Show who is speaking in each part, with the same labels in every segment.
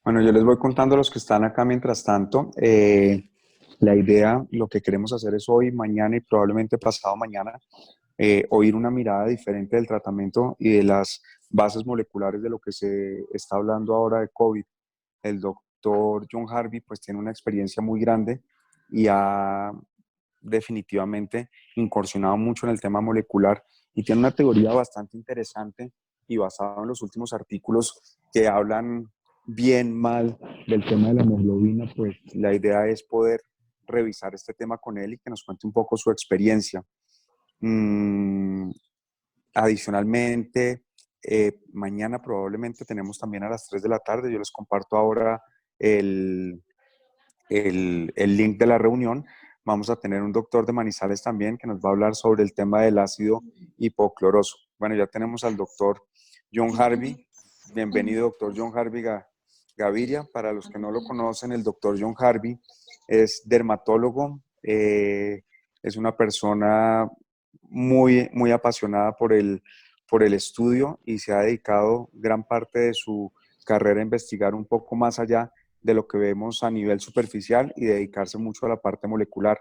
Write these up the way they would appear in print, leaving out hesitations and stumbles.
Speaker 1: Bueno, yo les voy contando a los que están acá mientras tanto. La idea, lo que queremos hacer es hoy, mañana y probablemente pasado mañana, oír una mirada diferente del tratamiento y de las bases moleculares de lo que se está hablando ahora de COVID. El doctor John Harvey pues tiene una experiencia muy grande y ha definitivamente incursionado mucho en el tema molecular y tiene una teoría bastante interesante y basada en los últimos artículos que hablan bien, mal del tema de la hemoglobina. Pues la idea es poder revisar este tema con él y que nos cuente un poco su experiencia. Mm, Adicionalmente, mañana probablemente tenemos también a las 3 de la tarde, yo les comparto ahora el, el link de la reunión. Vamos a tener un doctor de Manizales también que nos va a hablar sobre el tema del ácido hipocloroso. Bueno, ya tenemos al doctor John Harvey. Bienvenido, doctor John Harvey Gaviria. Para los que no lo conocen, el doctor John Harvey es dermatólogo, es una persona muy apasionada por el estudio y se ha dedicado gran parte de su carrera a investigar un poco más allá de lo que vemos a nivel superficial y dedicarse mucho a la parte molecular.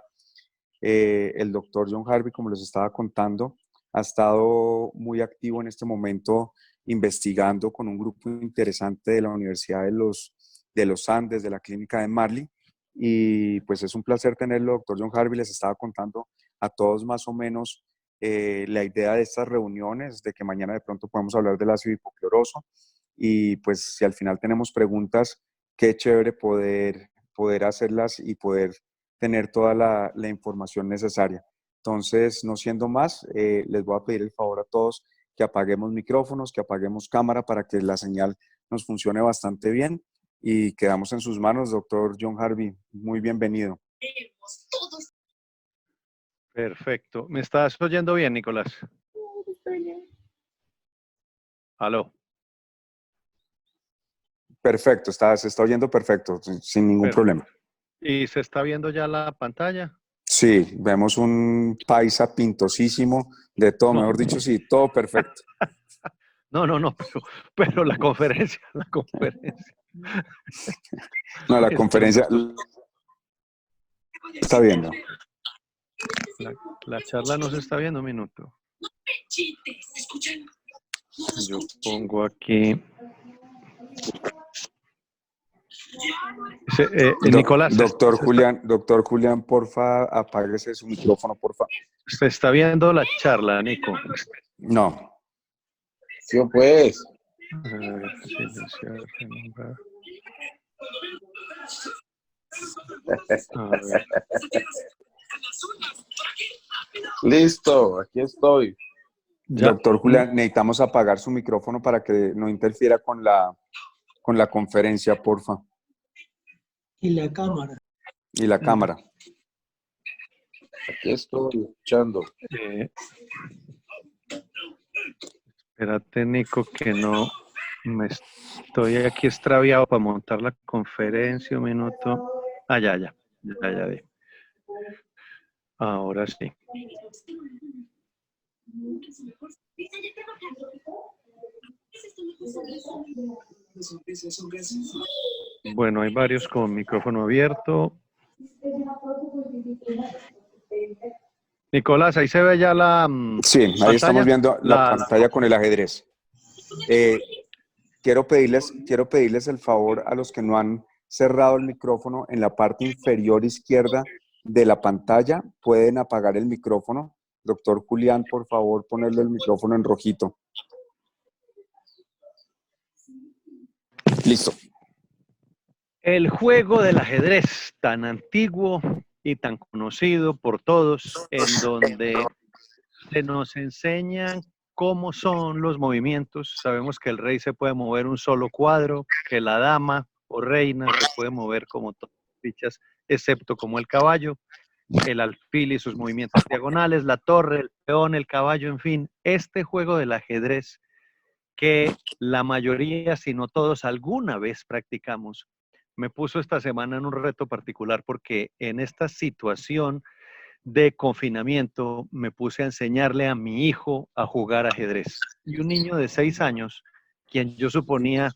Speaker 1: El doctor John Harvey, como les estaba contando, ha estado muy activo en este momento investigando con un grupo interesante de la Universidad de los Andes, de la clínica de Marley. Y pues es un placer tenerlo, doctor John Harvey. Les estaba contando a todos más o menos la idea de estas reuniones, de que mañana de pronto podemos hablar del ácido hipocloroso. Y pues si al final tenemos preguntas, qué chévere poder hacerlas y poder tener toda la información necesaria. Entonces, no siendo más, les voy a pedir el favor a todos que apaguemos micrófonos, que apaguemos cámara para que la señal nos funcione bastante bien y quedamos en sus manos, doctor John Harvey. Muy bienvenido.
Speaker 2: Perfecto. ¿Me estás oyendo bien, Nicolás? Aló.
Speaker 1: Perfecto, se está oyendo perfecto, sin ningún problema.
Speaker 2: ¿Y se está viendo ya la pantalla?
Speaker 1: Sí, vemos un paisa pintosísimo, de todo,
Speaker 2: No.
Speaker 1: mejor dicho, sí, todo perfecto.
Speaker 2: No, pero la conferencia.
Speaker 1: No, la conferencia está viendo.
Speaker 2: La charla no se está viendo, un minuto. Yo pongo aquí. Nicolás.
Speaker 1: Doctor Julián, porfa, apáguese su micrófono, porfa.
Speaker 2: Se está viendo la charla, Nico.
Speaker 1: No.
Speaker 3: Sí, pues.
Speaker 2: Silenciar, renombrar. A ver.
Speaker 3: Listo, aquí estoy.
Speaker 1: Ya. Doctor Julián, necesitamos apagar su micrófono para que no interfiera con la conferencia, porfa.
Speaker 4: Y la cámara.
Speaker 1: Y la cámara.
Speaker 3: Aquí estoy escuchando.
Speaker 2: Espérate, Nico, que no me estoy aquí extraviado para montar la conferencia. Un minuto. Ya. Ahora sí. Bueno, hay varios con micrófono abierto. Nicolás, ahí se ve ya la
Speaker 1: sí, ahí
Speaker 2: pantalla.
Speaker 1: Estamos viendo la pantalla con el ajedrez. Quiero pedirles el favor a los que no han cerrado el micrófono en la parte inferior izquierda de la pantalla, pueden apagar el micrófono. Doctor Julián, por favor, ponerle el micrófono en rojito. Listo.
Speaker 2: El juego del ajedrez, tan antiguo y tan conocido por todos, en donde se nos enseñan cómo son los movimientos. Sabemos que el rey se puede mover un solo cuadro, que la dama o reina se puede mover como todas las fichas, excepto como el caballo, el alfil y sus movimientos diagonales, la torre, el peón, el caballo, en fin. Este juego del ajedrez que la mayoría, si no todos, alguna vez practicamos, me puso esta semana en un reto particular porque en esta situación de confinamiento me puse a enseñarle a mi hijo a jugar ajedrez. Y un niño de 6 años, quien yo suponía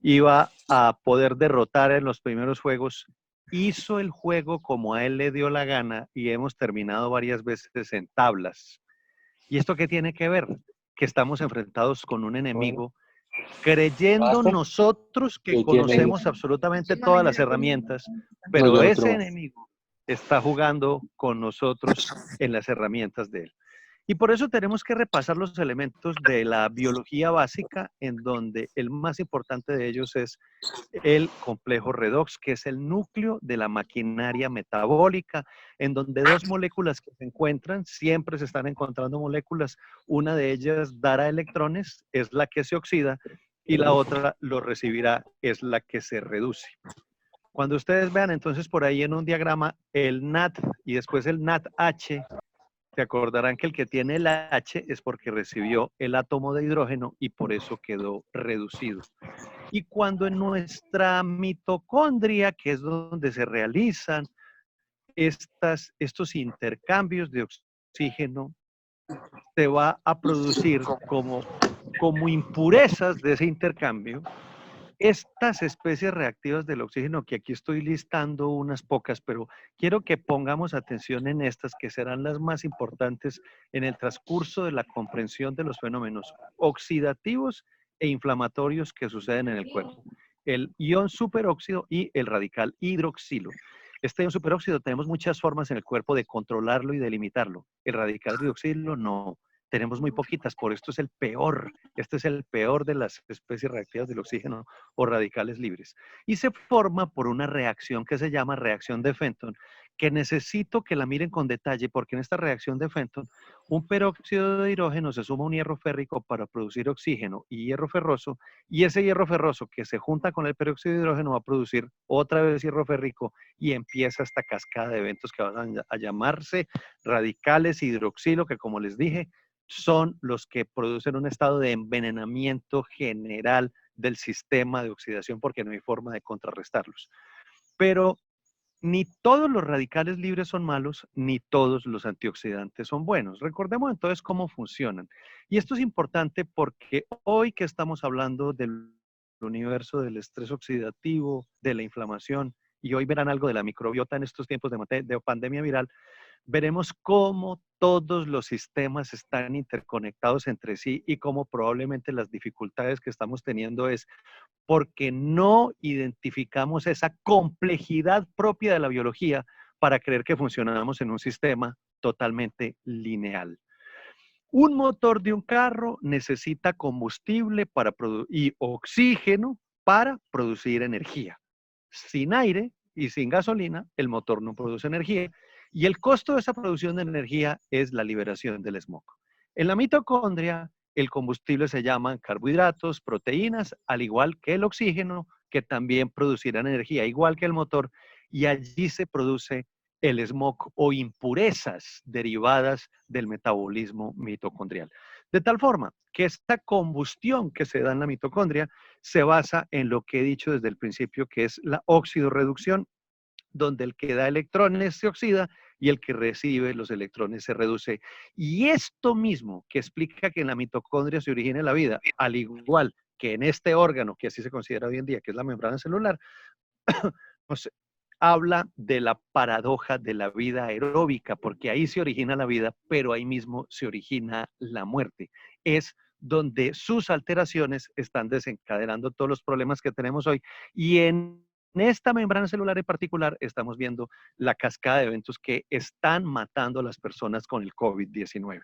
Speaker 2: iba a poder derrotar en los primeros juegos. Hizo el juego como a él le dio la gana y hemos terminado varias veces en tablas. ¿Y esto qué tiene que ver? Que estamos enfrentados con un enemigo creyendo
Speaker 3: ¿Basta?
Speaker 2: nosotros que
Speaker 3: ¿Qué tiene?
Speaker 2: conocemos absolutamente todas las herramientas, pero
Speaker 3: No, ya no
Speaker 2: ese
Speaker 3: quiero más.
Speaker 2: enemigo está jugando con nosotros en las herramientas de él. Y por eso tenemos que repasar los elementos de la biología básica, en donde el más importante de ellos es el complejo redox, que es el núcleo de la maquinaria metabólica, en donde dos moléculas que se encuentran, siempre se están encontrando moléculas, una de ellas dará electrones, es la que se oxida, y la otra lo recibirá, es la que se reduce. Cuando ustedes vean entonces por ahí en un diagrama el NAT y después el NADH, se acordarán que el que tiene el H es porque recibió el átomo de hidrógeno y por eso quedó reducido. Y cuando en nuestra mitocondria, que es donde se realizan estos intercambios de oxígeno, se va a producir como impurezas de ese intercambio, estas especies reactivas del oxígeno, que aquí estoy listando unas pocas, pero quiero que pongamos atención en estas, que serán las más importantes en el transcurso de la comprensión de los fenómenos oxidativos e inflamatorios que suceden en el cuerpo. El ion superóxido y el radical hidroxilo. Este ion superóxido tenemos muchas formas en el cuerpo de controlarlo y de limitarlo. El radical hidroxilo no. Tenemos muy poquitas, por esto es el peor. Este es el peor de las especies reactivas del oxígeno o radicales libres. Y se forma por una reacción que se llama reacción de Fenton, que necesito que la miren con detalle, porque en esta reacción de Fenton, un peróxido de hidrógeno se suma a un hierro férrico para producir oxígeno y hierro ferroso, y ese hierro ferroso que se junta con el peróxido de hidrógeno va a producir otra vez hierro férrico y empieza esta cascada de eventos que van a llamarse radicales hidroxilo, que como les dije, son los que producen un estado de envenenamiento general del sistema de oxidación porque no hay forma de contrarrestarlos. Pero ni todos los radicales libres son malos, ni todos los antioxidantes son buenos. Recordemos entonces cómo funcionan. Y esto es importante porque hoy que estamos hablando del universo del estrés oxidativo, de la inflamación, y hoy verán algo de la microbiota en estos tiempos de pandemia viral, veremos cómo todos los sistemas están interconectados entre sí y cómo probablemente las dificultades que estamos teniendo es porque no identificamos esa complejidad propia de la biología para creer que funcionamos en un sistema totalmente lineal. Un motor de un carro necesita combustible y oxígeno para producir energía. Sin aire y sin gasolina, el motor no produce energía. Y el costo de esa producción de energía es la liberación del smog. En la mitocondria, el combustible se llaman carbohidratos, proteínas, al igual que el oxígeno, que también producirán energía, igual que el motor, y allí se produce el smog o impurezas derivadas del metabolismo mitocondrial. De tal forma que esta combustión que se da en la mitocondria se basa en lo que he dicho desde el principio, que es la oxidorreducción, donde el que da electrones se oxida y el que recibe los electrones se reduce. Y esto mismo que explica que en la mitocondria se origina la vida, al igual que en este órgano, que así se considera hoy en día, que es la membrana celular, nos habla de la paradoja de la vida aeróbica, porque ahí se origina la vida, pero ahí mismo se origina la muerte. Es donde sus alteraciones están desencadenando todos los problemas que tenemos hoy. Y en esta membrana celular en particular estamos viendo la cascada de eventos que están matando a las personas con el COVID-19.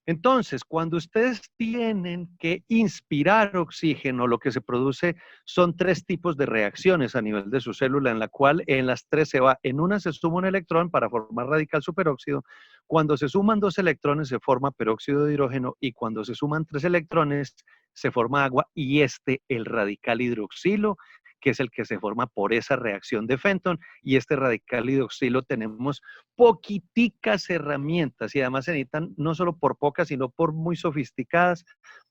Speaker 2: Entonces, cuando ustedes tienen que inspirar oxígeno, lo que se produce son tres tipos de reacciones a nivel de su célula, en la cual en las tres se va, en una se suma un electrón para formar radical superóxido, cuando se suman dos electrones se forma peróxido de hidrógeno y cuando se suman tres electrones se forma agua y el radical hidroxilo, que es el que se forma por esa reacción de Fenton, y este radical hidroxilo tenemos poquiticas herramientas y además se necesitan no solo por pocas, sino por muy sofisticadas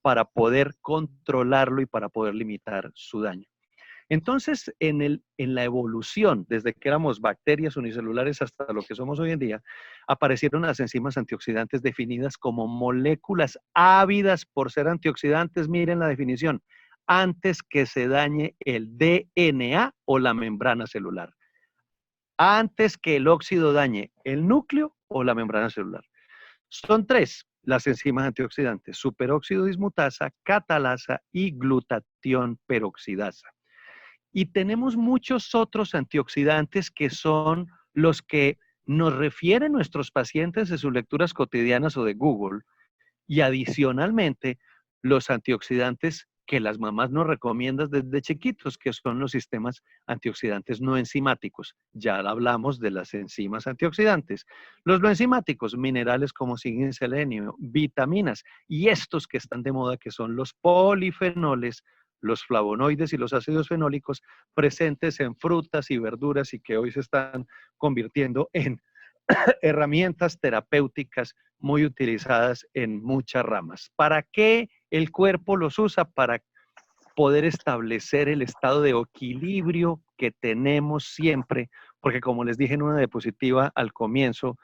Speaker 2: para poder controlarlo y para poder limitar su daño. Entonces, en la evolución, desde que éramos bacterias unicelulares hasta lo que somos hoy en día, aparecieron las enzimas antioxidantes definidas como moléculas ávidas por ser antioxidantes. Miren la definición. antes que se dañe el DNA o la membrana celular. Antes que el óxido dañe el núcleo o la membrana celular. Son 3 las enzimas antioxidantes: superóxido dismutasa, catalasa y glutatión peroxidasa. Y tenemos muchos otros antioxidantes que son los que nos refieren nuestros pacientes de sus lecturas cotidianas o de Google, y adicionalmente los antioxidantes que las mamás nos recomiendan desde chiquitos, que son los sistemas antioxidantes no enzimáticos. Ya hablamos de las enzimas antioxidantes. Los no enzimáticos, minerales como zinc y selenio, vitaminas, y estos que están de moda, que son los polifenoles, los flavonoides y los ácidos fenólicos presentes en frutas y verduras y que hoy se están convirtiendo en herramientas terapéuticas muy utilizadas en muchas ramas. ¿Para qué el cuerpo los usa? Para poder establecer el estado de equilibrio que tenemos siempre, porque como les dije en una diapositiva al comienzo,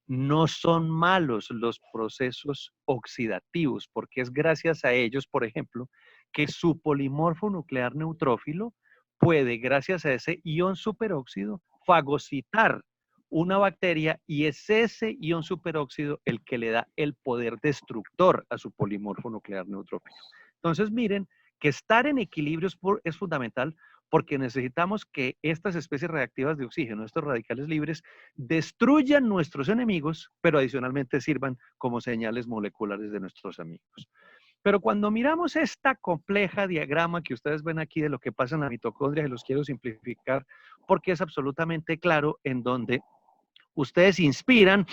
Speaker 2: no son malos los procesos oxidativos, porque es gracias a ellos, por ejemplo, que su polimorfo nuclear neutrófilo puede, gracias a ese ion superóxido, fagocitar una bacteria, y es ese ion superóxido el que le da el poder destructor a su polimorfo nuclear neutrófilo. Entonces, miren que estar en equilibrio es fundamental, porque necesitamos que estas especies reactivas de oxígeno, estos radicales libres, destruyan nuestros enemigos, pero adicionalmente sirvan como señales moleculares de nuestros amigos. Pero cuando miramos esta compleja diagrama que ustedes ven aquí de lo que pasa en la mitocondria, y los quiero simplificar porque es absolutamente claro, en donde ustedes inspiran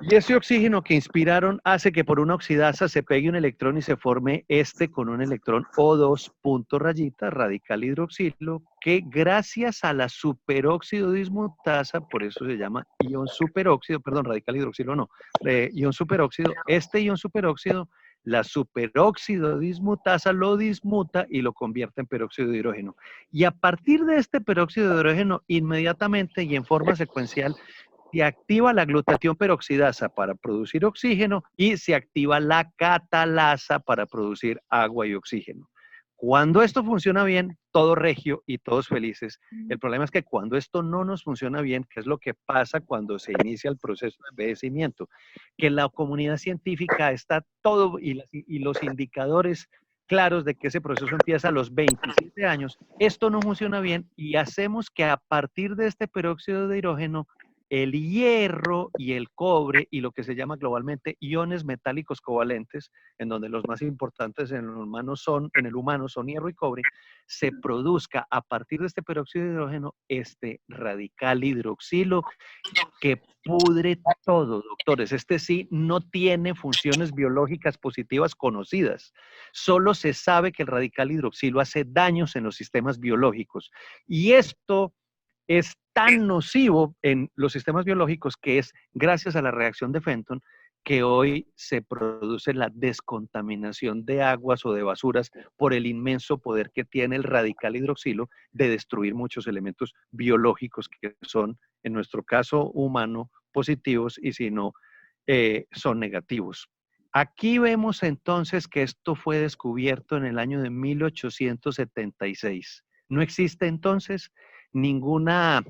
Speaker 2: y ese oxígeno que inspiraron hace que por una oxidasa se pegue un electrón y se forme con un electrón O2 punto rayita, radical hidroxilo, que gracias a la superóxido dismutasa, por eso se llama ion superóxido, perdón, radical hidroxilo no, ion superóxido, ion superóxido, la superóxido dismutasa lo dismuta y lo convierte en peróxido de hidrógeno. Y a partir de este peróxido de hidrógeno, inmediatamente y en forma secuencial, se activa la glutatión peroxidasa para producir oxígeno y se activa la catalasa para producir agua y oxígeno. Cuando esto funciona bien, todo regio y todos felices. El problema es que cuando esto no nos funciona bien, ¿qué es lo que pasa cuando se inicia el proceso de envejecimiento? Que la comunidad científica está todo y los indicadores claros de que ese proceso empieza a los 27 años. Esto no funciona bien y hacemos que a partir de este peróxido de hidrógeno, el hierro y el cobre y lo que se llama globalmente iones metálicos covalentes, en donde los más importantes en el humano son hierro y cobre, se produzca a partir de este peróxido de hidrógeno este radical hidroxilo que pudre todo, doctores. Este sí no tiene funciones biológicas positivas conocidas. Solo se sabe que el radical hidroxilo hace daños en los sistemas biológicos. Y esto es tan nocivo en los sistemas biológicos que es gracias a la reacción de Fenton que hoy se produce la descontaminación de aguas o de basuras por el inmenso poder que tiene el radical hidroxilo de destruir muchos elementos biológicos que son, en nuestro caso humano, positivos y si no, son negativos. Aquí vemos entonces que esto fue descubierto en el año de 1876. No existe entonces ninguna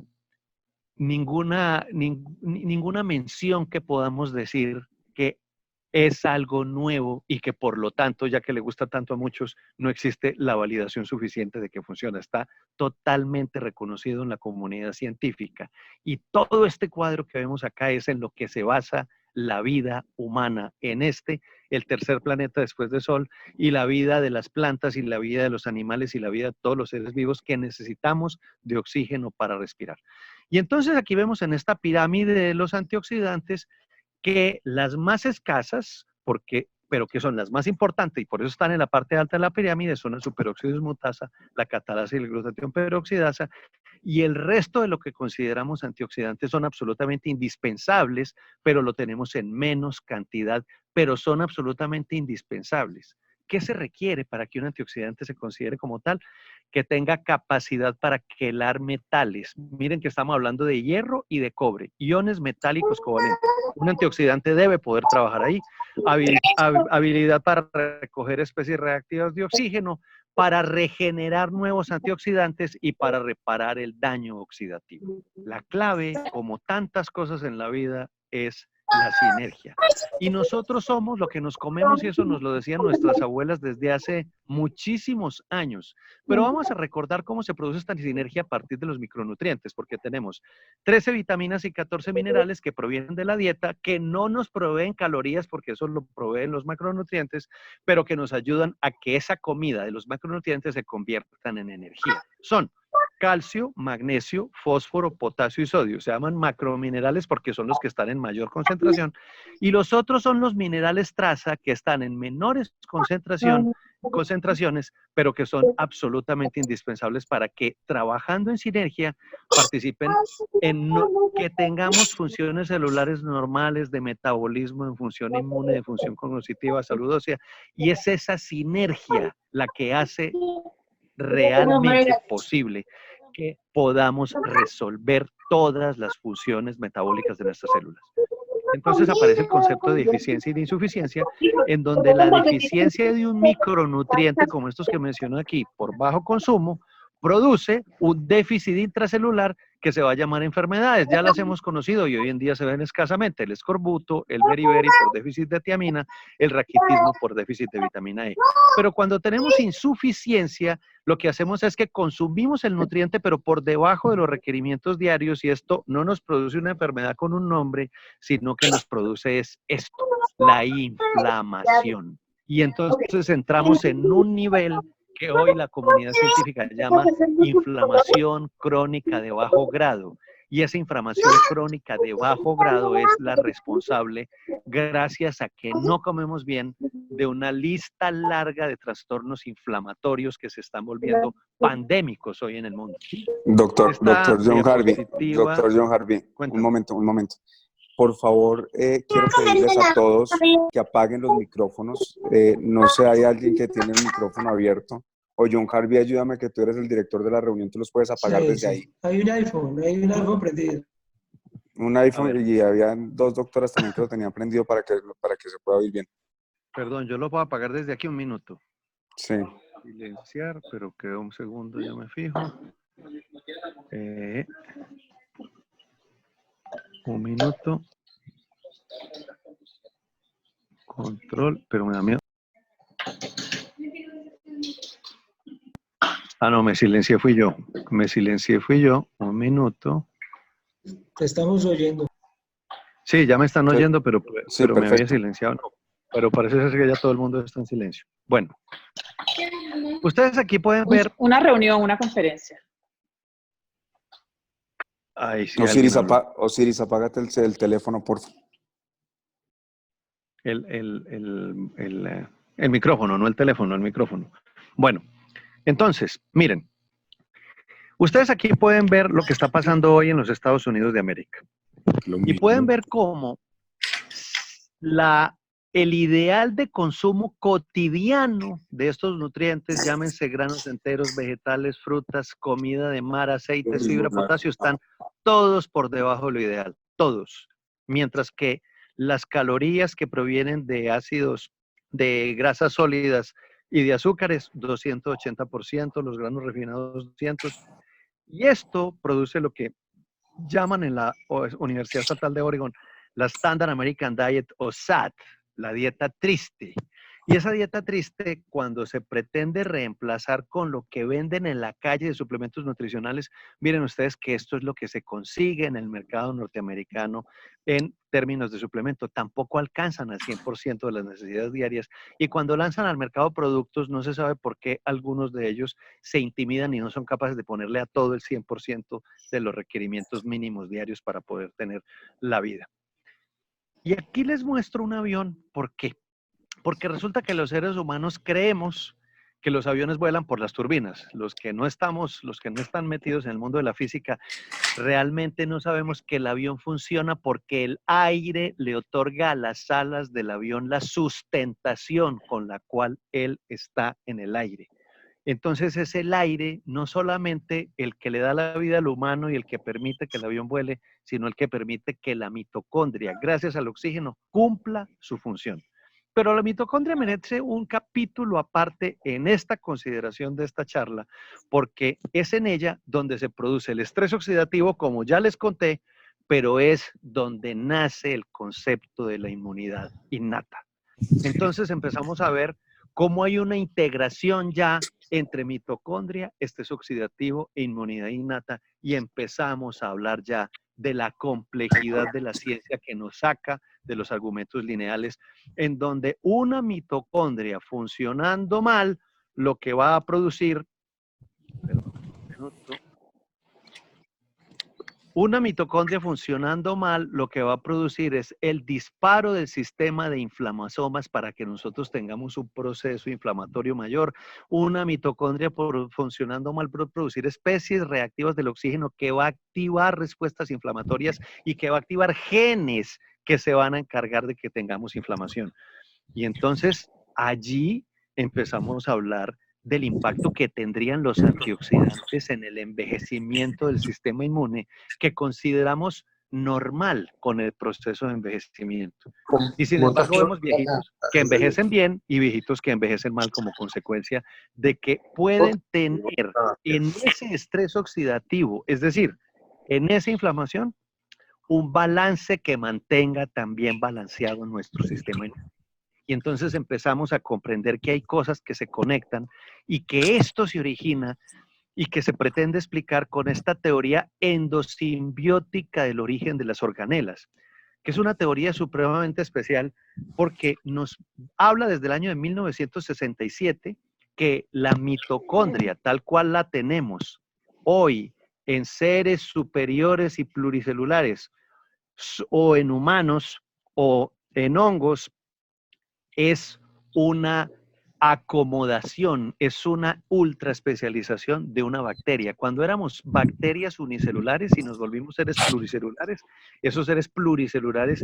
Speaker 2: mención que podamos decir que es algo nuevo y que por lo tanto, ya que le gusta tanto a muchos, no existe la validación suficiente de que funciona. Está totalmente reconocido en la comunidad científica. Y todo este cuadro que vemos acá es en lo que se basa la vida humana en el tercer planeta después del Sol, y la vida de las plantas y la vida de los animales y la vida de todos los seres vivos que necesitamos de oxígeno para respirar. Y entonces aquí vemos en esta pirámide de los antioxidantes que las más escasas, pero que son las más importantes y por eso están en la parte alta de la pirámide, son el superóxido dismutasa, la catalasa y la glutatión peroxidasa, y el resto de lo que consideramos antioxidantes son absolutamente indispensables, pero lo tenemos en menos cantidad, pero son absolutamente indispensables. ¿Qué se requiere para que un antioxidante se considere como tal? que tenga capacidad para quelar metales. Miren que estamos hablando de hierro y de cobre, iones metálicos covalentes. Un antioxidante debe poder trabajar ahí. Habilidad para recoger especies reactivas de oxígeno, para regenerar nuevos antioxidantes y para reparar el daño oxidativo. La clave, como tantas cosas en la vida, es la sinergia. Y nosotros somos lo que nos comemos, y eso nos lo decían nuestras abuelas desde hace muchísimos años. Pero vamos a recordar cómo se produce esta sinergia a partir de los micronutrientes, porque tenemos 13 vitaminas y 14 minerales que provienen de la dieta, que no nos proveen calorías, porque eso lo proveen los macronutrientes, pero que nos ayudan a que esa comida de los macronutrientes se conviertan en energía. Son calcio, magnesio, fósforo, potasio y sodio. Se llaman macrominerales porque son los que están en mayor concentración. Y los otros son los minerales traza, que están en menores concentraciones, pero que son absolutamente indispensables para que, trabajando en sinergia, participen en que tengamos funciones celulares normales de metabolismo, de función inmune, de función cognitiva, salud ósea. Y es esa sinergia la que hace realmente posible que podamos resolver todas las funciones metabólicas de nuestras células. Entonces aparece el concepto de deficiencia y de insuficiencia, en donde la deficiencia de un micronutriente, como estos que menciono aquí, por bajo consumo, produce un déficit intracelular que se va a llamar enfermedades. Ya las hemos conocido y hoy en día se ven escasamente: el escorbuto, el beriberi por déficit de tiamina, el raquitismo por déficit de vitamina E. Pero cuando tenemos insuficiencia, lo que hacemos es que consumimos el nutriente, pero por debajo de los requerimientos diarios, y esto no nos produce una enfermedad con un nombre, sino que nos produce es esto, la inflamación. Y entonces entramos en un nivel que hoy la comunidad científica llama inflamación crónica de bajo grado. Y esa inflamación crónica de bajo grado es la responsable, gracias a que no comemos bien, de una lista larga de trastornos inflamatorios que se están volviendo pandémicos hoy en el mundo.
Speaker 1: Doctor John Harvey,
Speaker 2: Cuéntame.
Speaker 1: un momento. Por favor, quiero pedirles a todos que apaguen los micrófonos. No sé, hay alguien que tiene el micrófono abierto. O John Harvey, ayúdame, que tú eres el director de la reunión, tú los puedes apagar desde ahí.
Speaker 4: Hay un iPhone prendido.
Speaker 1: Un iPhone, y había dos doctoras también que lo tenían prendido para que se pueda oír bien.
Speaker 2: Perdón, yo lo puedo apagar desde aquí un minuto.
Speaker 1: Sí.
Speaker 2: Silenciar, pero quedó un segundo, ya me fijo. Un minuto. Control, pero me da miedo. Ah, no, me silencié fui yo. Un minuto.
Speaker 4: Te estamos oyendo.
Speaker 2: Sí, ya me están oyendo, pero
Speaker 1: Sí,
Speaker 2: me había silenciado. No. Pero parece ser que ya todo el mundo está en silencio. Bueno. Ustedes aquí pueden ver...
Speaker 5: Una reunión, una conferencia.
Speaker 2: Ay, sí,
Speaker 1: Osiris, apágate el teléfono, por favor.
Speaker 2: El micrófono, no el teléfono, el micrófono. Bueno, entonces, miren. Ustedes aquí pueden ver lo que está pasando hoy en los Estados Unidos de América. Y pueden ver cómo el ideal de consumo cotidiano de estos nutrientes, llámense granos enteros, vegetales, frutas, comida de mar, aceites, fibra, potasio, están todos por debajo de lo ideal, todos. Mientras que las calorías que provienen de ácidos, de grasas sólidas y de azúcares, 280%, los granos refinados 200%. Y esto produce lo que llaman en la Universidad Estatal de Oregon la Standard American Diet, o SAD, la dieta triste. Y esa dieta triste, cuando se pretende reemplazar con lo que venden en la calle de suplementos nutricionales, miren ustedes que esto es lo que se consigue en el mercado norteamericano en términos de suplemento. Tampoco alcanzan al 100% de las necesidades diarias. Y cuando lanzan al mercado productos, no se sabe por qué algunos de ellos se intimidan y no son capaces de ponerle a todo el 100% de los requerimientos mínimos diarios para poder tener la vida. Y aquí les muestro un avión. ¿Por qué? Porque resulta que los seres humanos creemos que los aviones vuelan por las turbinas. Los que no están metidos en el mundo de la física, realmente no sabemos que el avión funciona porque el aire le otorga a las alas del avión la sustentación con la cual él está en el aire. Entonces es el aire, no solamente el que le da la vida al humano y el que permite que el avión vuele, sino el que permite que la mitocondria, gracias al oxígeno, cumpla su función. Pero la mitocondria merece un capítulo aparte en esta consideración de esta charla, porque es en ella donde se produce el estrés oxidativo, como ya les conté, pero es donde nace el concepto de la inmunidad innata. Entonces empezamos a ver cómo hay una integración ya entre mitocondria, estrés oxidativo e inmunidad innata, y empezamos a hablar ya de la complejidad de la ciencia que nos saca de los argumentos lineales, en donde una mitocondria funcionando mal, lo que va a producir, perdón, un minuto, una mitocondria funcionando mal, lo que va a producir es el disparo del sistema de inflamasomas para que nosotros tengamos un proceso inflamatorio mayor. Una mitocondria funcionando mal puede producir especies reactivas del oxígeno que va a activar respuestas inflamatorias y que va a activar genes que se van a encargar de que tengamos inflamación. Y entonces allí empezamos a hablar del impacto que tendrían los antioxidantes en el envejecimiento del sistema inmune que consideramos normal con el proceso de envejecimiento. Y sin embargo vemos viejitos que envejecen bien y viejitos que envejecen mal como consecuencia de que pueden tener en ese estrés oxidativo, es decir, en esa inflamación, un balance que mantenga también balanceado nuestro sistema inmune. Y entonces empezamos a comprender que hay cosas que se conectan y que esto se origina y que se pretende explicar con esta teoría endosimbiótica del origen de las organelas, que es una teoría supremamente especial porque nos habla desde el año de 1967 que la mitocondria, tal cual la tenemos hoy en seres superiores y pluricelulares, o en humanos o en hongos, es una acomodación, es una ultra especialización de una bacteria. Cuando éramos bacterias unicelulares y nos volvimos seres pluricelulares, esos seres pluricelulares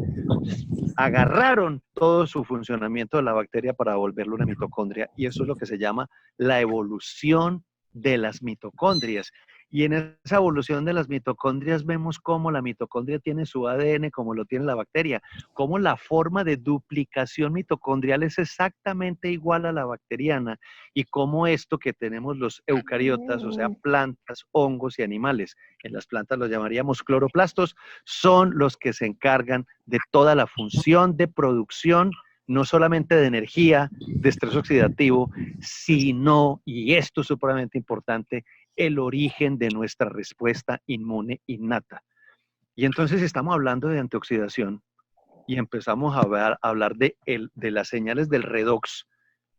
Speaker 2: agarraron todo su funcionamiento de la bacteria para volverlo una mitocondria, y eso es lo que se llama la evolución de las mitocondrias. Y en esa evolución de las mitocondrias vemos cómo la mitocondria tiene su ADN como lo tiene la bacteria, cómo la forma de duplicación mitocondrial es exactamente igual a la bacteriana, y cómo esto que tenemos los eucariotas, o sea, plantas, hongos y animales, en las plantas los llamaríamos cloroplastos, son los que se encargan de toda la función de producción, no solamente de energía, de estrés oxidativo, sino, y esto es supremamente importante, el origen de nuestra respuesta inmune innata. Y entonces estamos hablando de antioxidación y empezamos a hablar de las señales del redox,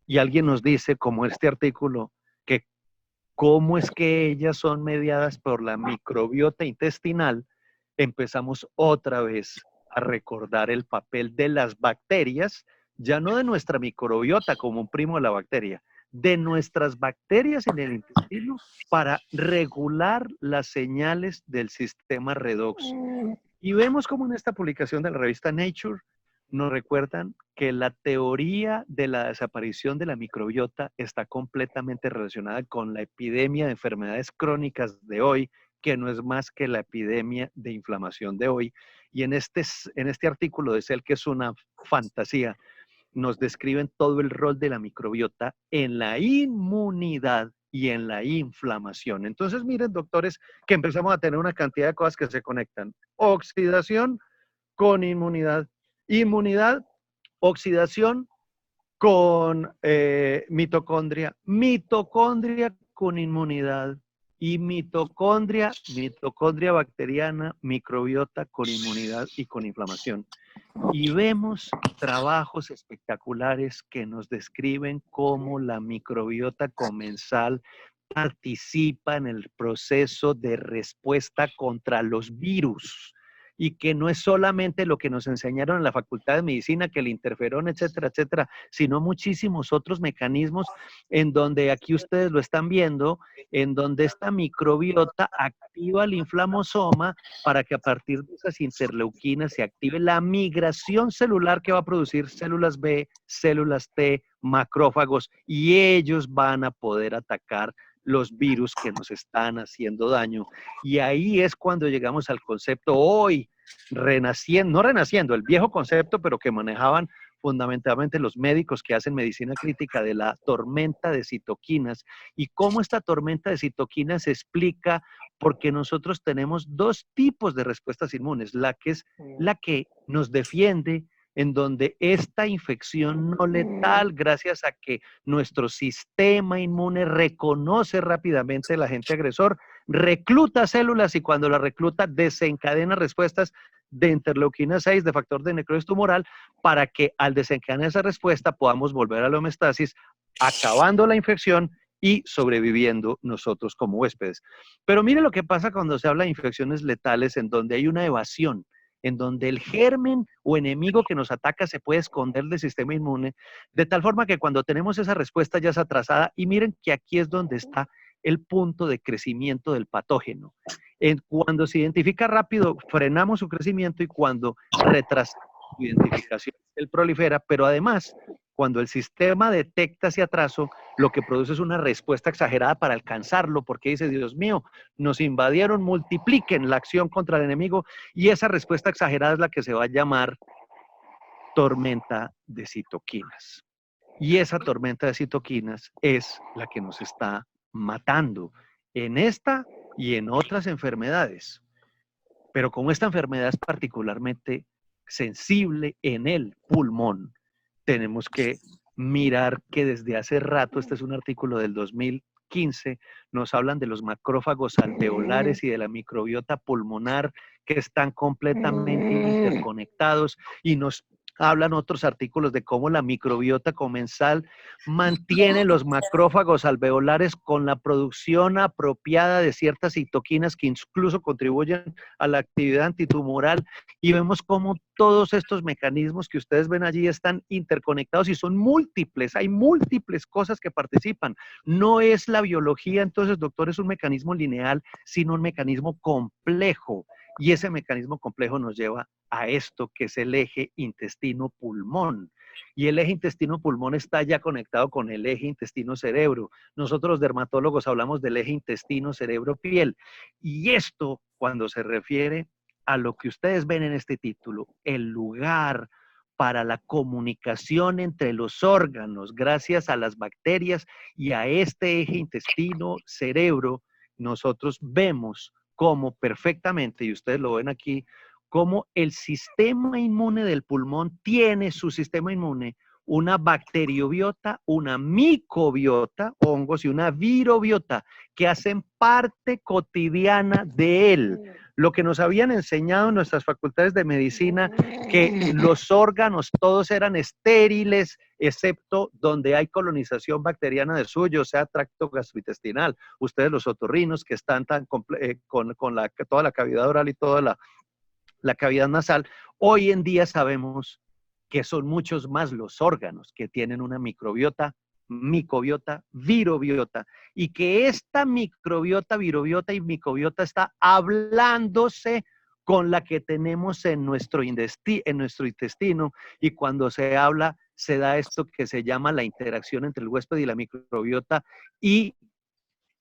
Speaker 2: y alguien nos dice, como este artículo, que cómo es que ellas son mediadas por la microbiota intestinal. Empezamos otra vez a recordar el papel de las bacterias, ya no de nuestra microbiota como un primo de la bacteria, de nuestras bacterias en el intestino para regular las señales del sistema redox. Y vemos como en esta publicación de la revista Nature nos recuerdan que la teoría de la desaparición de la microbiota está completamente relacionada con la epidemia de enfermedades crónicas de hoy, que no es más que la epidemia de inflamación de hoy. Y en este artículo de Cell, que es una fantasía, nos describen todo el rol de la microbiota en la inmunidad y en la inflamación. Entonces, miren, doctores, que empezamos a tener una cantidad de cosas que se conectan. Oxidación con inmunidad. Inmunidad, oxidación con mitocondria. Mitocondria con inmunidad. Y mitocondria bacteriana, microbiota con inmunidad y con inflamación. Y vemos trabajos espectaculares que nos describen cómo la microbiota comensal participa en el proceso de respuesta contra los virus. y que no es solamente lo que nos enseñaron en la Facultad de Medicina, que el interferón, etcétera, etcétera, sino muchísimos otros mecanismos en donde aquí ustedes lo están viendo, en donde esta microbiota activa el inflamosoma para que a partir de esas interleuquinas se active la migración celular que va a producir células B, células T, macrófagos, y ellos van a poder atacar los virus que nos están haciendo daño. Y ahí es cuando llegamos al concepto hoy, renaciendo, no renaciendo, el viejo concepto, pero que manejaban fundamentalmente los médicos que hacen medicina crítica, de la tormenta de citoquinas, y cómo esta tormenta de citoquinas se explica porque nosotros tenemos dos tipos de respuestas inmunes, la que es la que nos defiende, en donde esta infección no letal, gracias a que nuestro sistema inmune reconoce rápidamente al agente agresor, recluta células y cuando la recluta desencadena respuestas de interleuquina 6, de factor de necrosis tumoral, para que al desencadenar esa respuesta podamos volver a la homeostasis, acabando la infección y sobreviviendo nosotros como huéspedes. Pero mire lo que pasa cuando se habla de infecciones letales en donde hay una evasión, en donde el germen o enemigo que nos ataca se puede esconder del sistema inmune, de tal forma que cuando tenemos esa respuesta ya es atrasada, y miren que aquí es donde está el punto de crecimiento del patógeno. Cuando se identifica rápido, frenamos su crecimiento, y cuando retrasamos su identificación, él prolifera, pero además, cuando el sistema detecta ese atraso, lo que produce es una respuesta exagerada para alcanzarlo, porque dice, Dios mío, nos invadieron, multipliquen la acción contra el enemigo, y esa respuesta exagerada es la que se va a llamar tormenta de citoquinas. Y esa tormenta de citoquinas es la que nos está matando en esta y en otras enfermedades. Pero como esta enfermedad es particularmente sensible en el pulmón, tenemos que mirar que desde hace rato, este es un artículo del 2015, nos hablan de los macrófagos alveolares y de la microbiota pulmonar que están completamente interconectados, y nos hablan otros artículos de cómo la microbiota comensal mantiene los macrófagos alveolares con la producción apropiada de ciertas citoquinas que incluso contribuyen a la actividad antitumoral, y vemos cómo todos estos mecanismos que ustedes ven allí están interconectados y son múltiples, hay múltiples cosas que participan. No es la biología, entonces, doctor, es un mecanismo lineal, sino un mecanismo complejo. Y ese mecanismo complejo nos lleva a esto que es el eje intestino-pulmón. Y el eje intestino-pulmón está ya conectado con el eje intestino-cerebro. Nosotros los dermatólogos hablamos del eje intestino-cerebro-piel. Y esto, cuando se refiere a lo que ustedes ven en este título, el lugar para la comunicación entre los órganos, gracias a las bacterias y a este eje intestino-cerebro, nosotros vemos cómo perfectamente, y ustedes lo ven aquí, cómo el sistema inmune del pulmón tiene su sistema inmune una bacteriobiota, una micobiota, hongos, y una virobiota, que hacen parte cotidiana de él. Lo que nos habían enseñado en nuestras facultades de medicina, que los órganos todos eran estériles, excepto donde hay colonización bacteriana de suyo, o sea, tracto gastrointestinal. Ustedes los otorrinos que están tan con toda la cavidad oral y toda la cavidad nasal, hoy en día sabemos que son muchos más los órganos que tienen una microbiota, micobiota, virobiota, y que esta microbiota, virobiota y micobiota está hablándose con la que tenemos en nuestro intestino, y cuando se habla, se da esto que se llama la interacción entre el huésped y la microbiota, y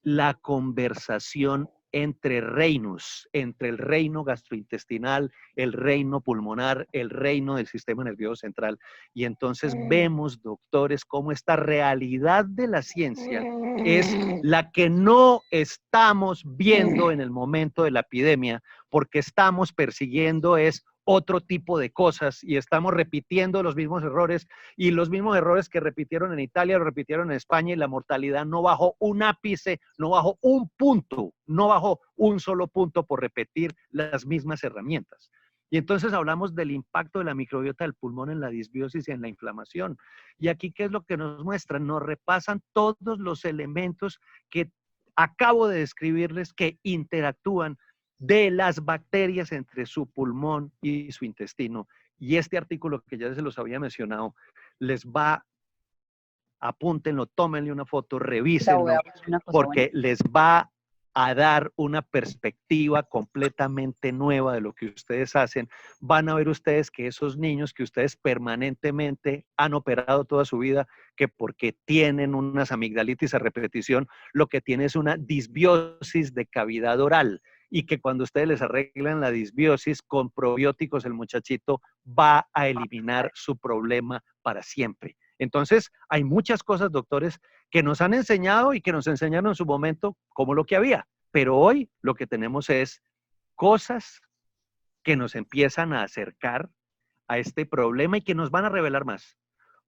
Speaker 2: la conversación entre reinos, entre el reino gastrointestinal, el reino pulmonar, el reino del sistema nervioso central. Y entonces vemos, doctores, cómo esta realidad de la ciencia es la que no estamos viendo en el momento de la epidemia, porque estamos persiguiendo otro tipo de cosas y estamos repitiendo los mismos errores, y los mismos errores que repitieron en Italia lo repitieron en España, y la mortalidad no bajó un ápice, no bajó un punto, no bajó un solo punto por repetir las mismas herramientas. Y entonces hablamos del impacto de la microbiota del pulmón en la disbiosis y en la inflamación. Y aquí, ¿qué es lo que nos muestran? Nos repasan todos los elementos que acabo de describirles que interactúan de las bacterias entre su pulmón y su intestino. Y este artículo que ya se los había mencionado, les va, apúntenlo, tómenle una foto, revísenlo, porque les va a dar una perspectiva completamente nueva de lo que ustedes hacen. Van a ver ustedes que esos niños que ustedes permanentemente han operado toda su vida, que porque tienen unas amigdalitis a repetición, lo que tiene es una disbiosis de cavidad oral, y que cuando ustedes les arreglan la disbiosis con probióticos, el muchachito va a eliminar su problema para siempre. Entonces, hay muchas cosas, doctores, que nos han enseñado y que nos enseñaron en su momento como lo que había. Pero hoy lo que tenemos es cosas que nos empiezan a acercar a este problema y que nos van a revelar más.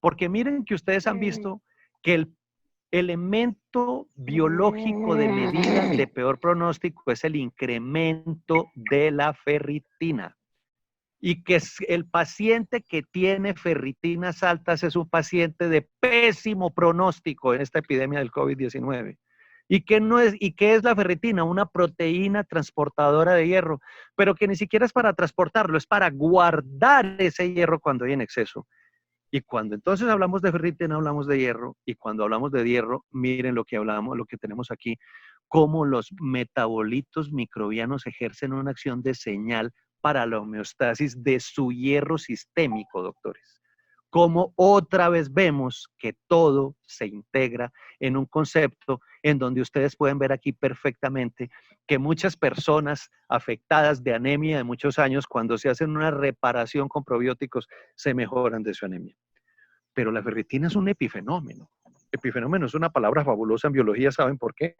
Speaker 2: Porque miren que ustedes han visto que el elemento biológico de medida de peor pronóstico es el incremento de la ferritina. Y que el paciente que tiene ferritinas altas es un paciente de pésimo pronóstico en esta epidemia del COVID-19. ¿Y qué es la ferritina? Una proteína transportadora de hierro, pero que ni siquiera es para transportarlo, es para guardar ese hierro cuando hay en exceso. Y cuando entonces hablamos de ferritina, hablamos de hierro, y cuando hablamos de hierro, miren lo que hablamos, lo que tenemos aquí, cómo los metabolitos microbianos ejercen una acción de señal para la homeostasis de su hierro sistémico, doctores. Como otra vez vemos que todo se integra en un concepto en donde ustedes pueden ver aquí perfectamente que muchas personas afectadas de anemia de muchos años, cuando se hacen una reparación con probióticos, se mejoran de su anemia. Pero la ferritina es un epifenómeno. Epifenómeno es una palabra fabulosa en biología, ¿saben por qué?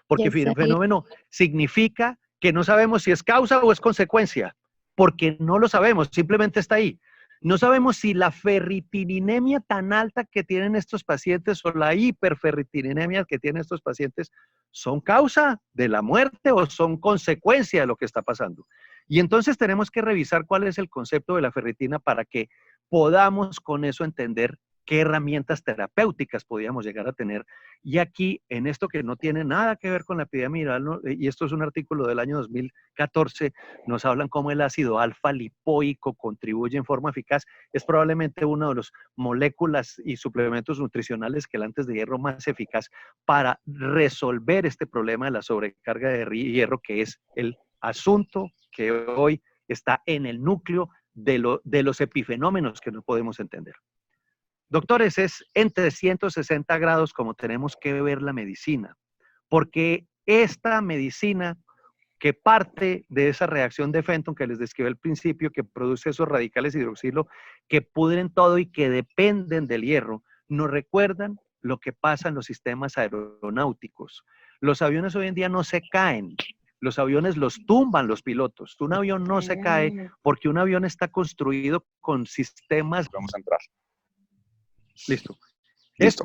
Speaker 2: Porque fenómeno significa que no sabemos si es causa o es consecuencia, porque no lo sabemos, simplemente está ahí. No sabemos si la ferritininemia tan alta que tienen estos pacientes o la hiperferritininemia que tienen estos pacientes son causa de la muerte o son consecuencia de lo que está pasando. Y entonces tenemos que revisar cuál es el concepto de la ferritina para que podamos con eso entender qué herramientas terapéuticas podíamos llegar a tener. Y aquí, en esto que no tiene nada que ver con la epidemia viral, ¿no? Y esto es un artículo del año 2014, nos hablan cómo el ácido alfa lipoico contribuye en forma eficaz. Es probablemente uno de los moléculas y suplementos nutricionales quelantes de hierro más eficaz para resolver este problema de la sobrecarga de hierro, que es el asunto que hoy está en el núcleo de los epifenómenos que no podemos entender. Doctores, es en 360 grados como tenemos que ver la medicina, porque esta medicina que parte de esa reacción de Fenton que les describí al principio, que produce esos radicales hidroxilo que pudren todo y que dependen del hierro, nos recuerdan lo que pasa en los sistemas aeronáuticos. Los aviones hoy en día no se caen, los aviones los tumban los pilotos. Un avión no se cae porque un avión está construido con sistemas...
Speaker 1: Vamos a entrar.
Speaker 2: Listo.
Speaker 1: Listo.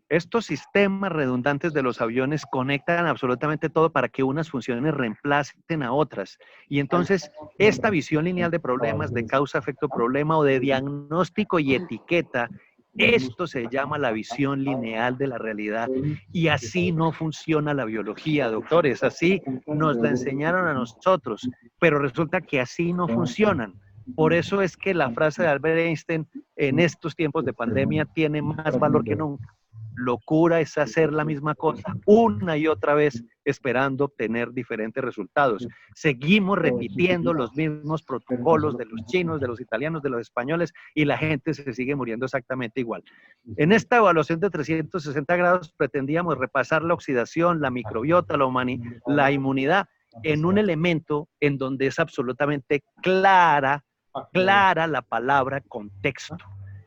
Speaker 2: Estos sistemas redundantes de los aviones conectan absolutamente todo para que unas funciones reemplacen a otras. Y entonces, esta visión lineal de problemas, de causa, efecto, problema o de diagnóstico y etiqueta, esto se llama la visión lineal de la realidad. Y así no funciona la biología, doctores. Así nos la enseñaron a nosotros, pero resulta que así no funcionan. Por eso es que la frase de Albert Einstein en estos tiempos de pandemia tiene más valor que nunca. Locura es hacer la misma cosa una y otra vez esperando obtener diferentes resultados. Seguimos repitiendo los mismos protocolos de los chinos, de los italianos, de los españoles y la gente se sigue muriendo exactamente igual. En esta evaluación de 360 grados pretendíamos repasar la oxidación, la microbiota, la inmunidad en un elemento en donde es absolutamente clara la palabra contexto,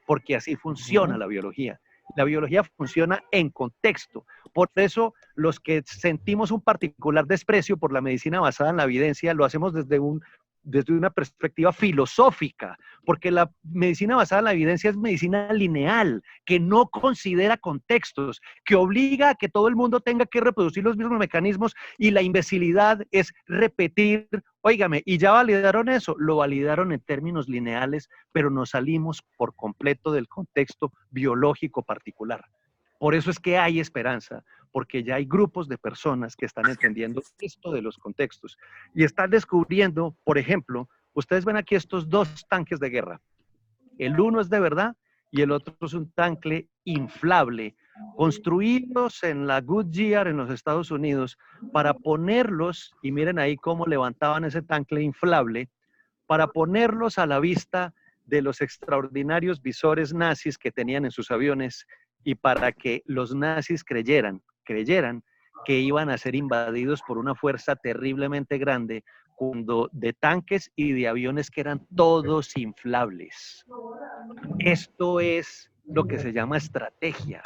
Speaker 2: porque así funciona la biología. La biología funciona en contexto. Por eso, los que sentimos un particular desprecio por la medicina basada en la evidencia, lo hacemos desde una perspectiva filosófica, porque la medicina basada en la evidencia es medicina lineal, que no considera contextos, que obliga a que todo el mundo tenga que reproducir los mismos mecanismos, y la imbecilidad es repetir, óigame, y ya validaron eso, lo validaron en términos lineales, pero nos salimos por completo del contexto biológico particular. Por eso es que hay esperanza, porque ya hay grupos de personas que están entendiendo esto de los contextos y están descubriendo, por ejemplo, ustedes ven aquí estos dos tanques de guerra. El uno es de verdad y el otro es un tanque inflable, construidos en la Goodyear en los Estados Unidos para ponerlos, y miren ahí cómo levantaban ese tanque inflable, para ponerlos a la vista de los extraordinarios visores nazis que tenían en sus aviones y para que los nazis creyeran que iban a ser invadidos por una fuerza terriblemente grande cuando de tanques y de aviones que eran todos inflables. Esto es lo que se llama estrategia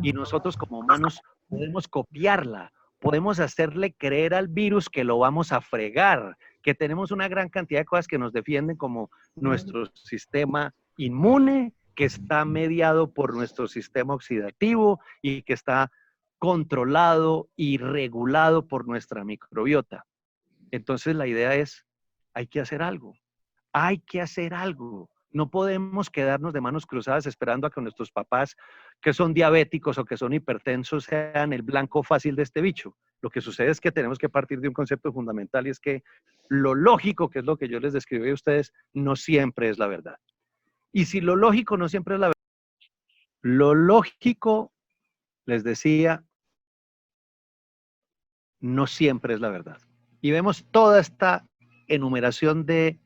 Speaker 2: y nosotros como humanos podemos copiarla, podemos hacerle creer al virus que lo vamos a fregar, que tenemos una gran cantidad de cosas que nos defienden como nuestro sistema inmune, que está mediado por nuestro sistema oxidativo y que está controlado y regulado por nuestra microbiota. Entonces la idea es, hay que hacer algo, hay que hacer algo. No podemos quedarnos de manos cruzadas esperando a que nuestros papás, que son diabéticos o que son hipertensos, sean el blanco fácil de este bicho. Lo que sucede es que tenemos que partir de un concepto fundamental y es que lo lógico, que es lo que yo les describí a ustedes, no siempre es la verdad. Y si lo lógico no siempre es la verdad, lo lógico, les decía, no siempre es la verdad. Y vemos toda esta enumeración de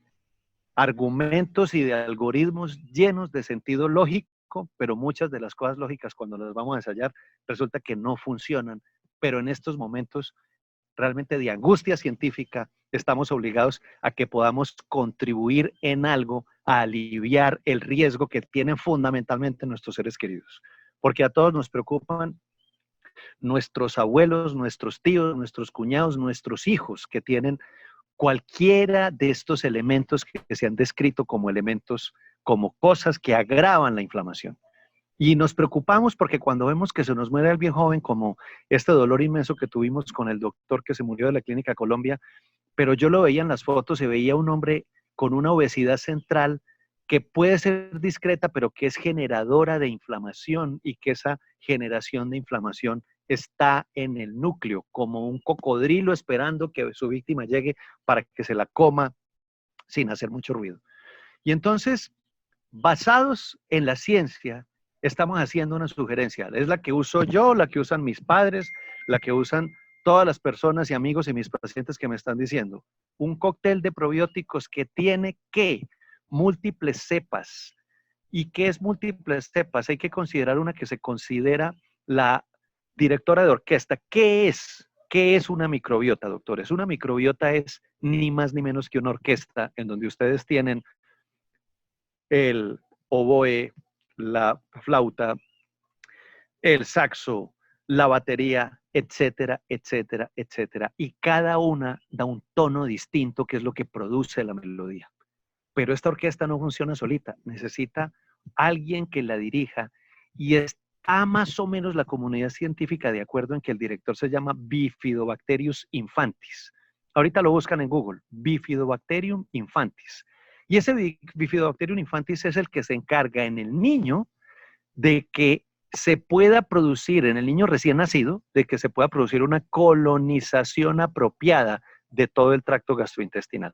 Speaker 2: argumentos y de algoritmos llenos de sentido lógico, pero muchas de las cosas lógicas cuando las vamos a ensayar resulta que no funcionan. Pero en estos momentos realmente de angustia científica estamos obligados a que podamos contribuir en algo a aliviar el riesgo que tienen fundamentalmente nuestros seres queridos. Porque a todos nos preocupan nuestros abuelos, nuestros tíos, nuestros cuñados, nuestros hijos que tienen cualquiera de estos elementos que se han descrito como elementos, como cosas que agravan la inflamación. Y nos preocupamos porque cuando vemos que se nos muere alguien joven, como este dolor inmenso que tuvimos con el doctor que se murió de la Clínica Colombia, pero yo lo veía en las fotos y veía un hombre con una obesidad central que puede ser discreta, pero que es generadora de inflamación y que esa generación de inflamación está en el núcleo, como un cocodrilo esperando que su víctima llegue para que se la coma sin hacer mucho ruido. Y entonces, basados en la ciencia, estamos haciendo una sugerencia. Es la que uso yo, la que usan mis padres, la que usan todas las personas y amigos y mis pacientes que me están diciendo. Un cóctel de probióticos que tiene que múltiples cepas. ¿Y qué es múltiples cepas? Hay que considerar una que se considera la directora de orquesta. ¿Qué es? ¿Qué es una microbiota, doctores? Una microbiota es ni más ni menos que una orquesta en donde ustedes tienen el oboe, la flauta, el saxo, la batería, etcétera, etcétera, etcétera. Y cada una da un tono distinto, que es lo que produce la melodía. Pero esta orquesta no funciona solita, necesita alguien que la dirija y está más o menos la comunidad científica de acuerdo en que el director se llama Bifidobacterius infantis. Ahorita lo buscan en Google, Bifidobacterium infantis. Y ese Bifidobacterium infantis es el que se encarga en el niño de que se pueda producir, en el niño recién nacido, de que se pueda producir una colonización apropiada de todo el tracto gastrointestinal.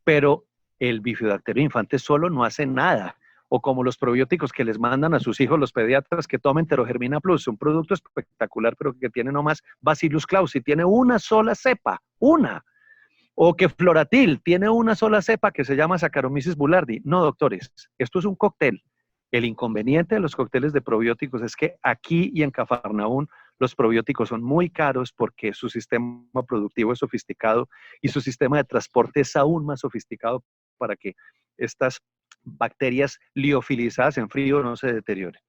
Speaker 2: Pero el Bifidobacterium infantis solo no hace nada. O como los probióticos que les mandan a sus hijos los pediatras que tomen Enterogermina Plus, un producto espectacular, pero que tiene nomás Bacillus clausi, tiene una sola cepa, una. O que Floratil tiene una sola cepa que se llama Saccharomyces boulardii. No, doctores, esto es un cóctel. El inconveniente de los cócteles de probióticos es que aquí y en Cafarnaún los probióticos son muy caros porque su sistema productivo es sofisticado y su sistema de transporte es aún más sofisticado para que estas bacterias liofilizadas en frío no se deterioren.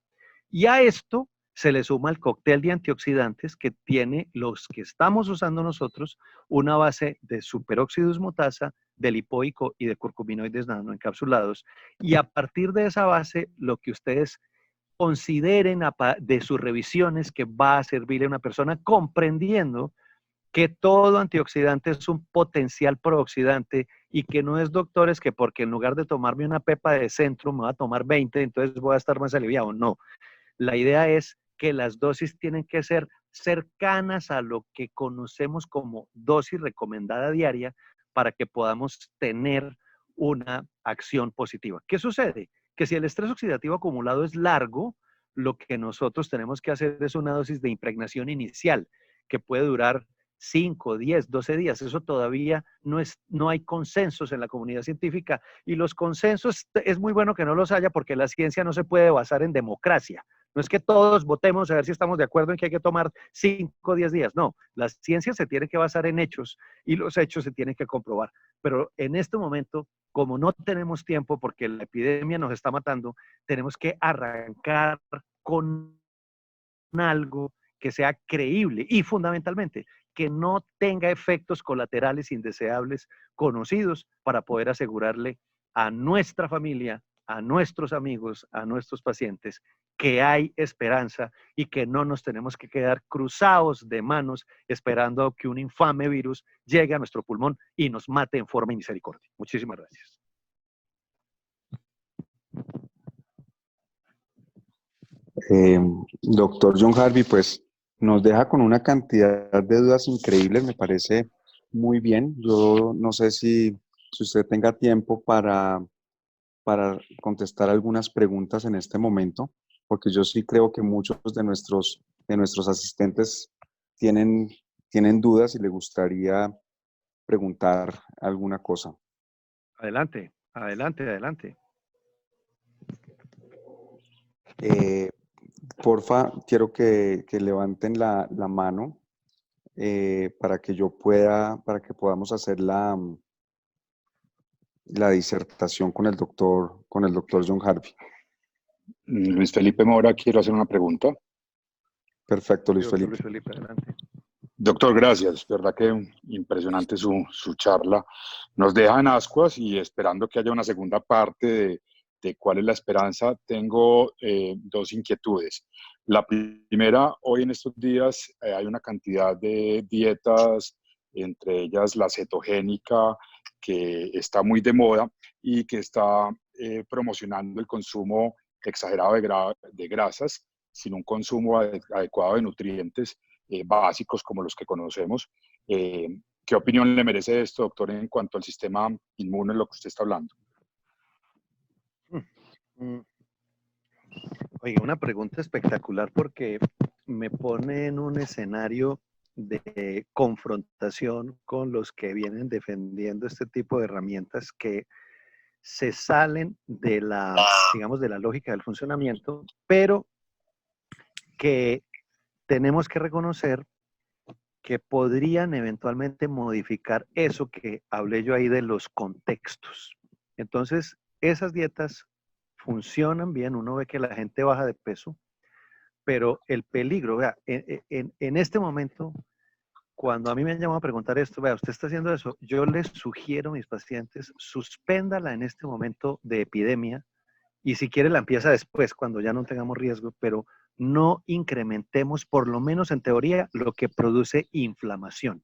Speaker 2: Y a esto se le suma el cóctel de antioxidantes que tiene los que estamos usando nosotros, una base de superóxido mutasa, de lipoico y de curcuminoides nanoencapsulados. Y a partir de esa base, lo que ustedes consideren de sus revisiones que va a servirle a una persona comprendiendo que todo antioxidante es un potencial prooxidante y que no es, doctores, que porque en lugar de tomarme una pepa de Centrum me va a tomar 20, entonces voy a estar más aliviado. No. La idea es que las dosis tienen que ser cercanas a lo que conocemos como dosis recomendada diaria para que podamos tener una acción positiva. ¿Qué sucede? Que si el estrés oxidativo acumulado es largo, lo que nosotros tenemos que hacer es una dosis de impregnación inicial que puede durar 5, 10, 12 días. Eso todavía no hay consensos en la comunidad científica, y los consensos es muy bueno que no los haya, porque la ciencia no se puede basar en democracia. No es que todos votemos a ver si estamos de acuerdo en que hay que tomar 5 o 10 días. No, la ciencia se tiene que basar en hechos y los hechos se tienen que comprobar. Pero en este momento, como no tenemos tiempo porque la epidemia nos está matando, tenemos que arrancar con algo que sea creíble y fundamentalmente que no tenga efectos colaterales indeseables conocidos, para poder asegurarle a nuestra familia, a nuestros amigos, a nuestros pacientes, que hay esperanza y que no nos tenemos que quedar cruzados de manos esperando que un infame virus llegue a nuestro pulmón y nos mate en forma de misericordia. Muchísimas gracias.
Speaker 1: Doctor John Harvey, pues nos deja con una cantidad de dudas increíbles, me parece muy bien. Yo no sé si usted tenga tiempo para contestar algunas preguntas en este momento, porque yo sí creo que muchos de nuestros asistentes tienen dudas y le gustaría preguntar alguna cosa.
Speaker 2: Adelante, adelante, adelante.
Speaker 1: Porfa, quiero que levanten la mano para que podamos hacer la disertación con el doctor John Harvey.
Speaker 6: Luis Felipe Mora, quiero hacer una pregunta.
Speaker 1: Perfecto, Luis
Speaker 2: Doctor
Speaker 1: Felipe.
Speaker 2: Luis Felipe, adelante.
Speaker 6: Doctor, gracias. Verdad que impresionante su charla. Nos deja en ascuas y esperando que haya una segunda parte de cuál es la esperanza, tengo dos inquietudes. La primera, hoy en estos días hay una cantidad de dietas, entre ellas la cetogénica, que está muy de moda y que está promocionando el consumo exagerado de grasas, sin un consumo adecuado de nutrientes básicos como los que conocemos. ¿Qué opinión le merece esto, doctor, en cuanto al sistema inmune, lo que usted está hablando?
Speaker 2: Oiga, una pregunta espectacular, porque me pone en un escenario de confrontación con los que vienen defendiendo este tipo de herramientas que se salen de digamos, de la lógica del funcionamiento, pero que tenemos que reconocer que podrían eventualmente modificar eso que hablé yo ahí de los contextos. Entonces, esas dietas funcionan bien, uno ve que la gente baja de peso, pero el peligro, vea, en este momento, cuando a mí me han llamado a preguntar esto, vea, usted está haciendo eso, yo les sugiero a mis pacientes, suspéndala en este momento de epidemia, y si quiere la empieza después, cuando ya no tengamos riesgo, pero no incrementemos, por lo menos en teoría, lo que produce inflamación.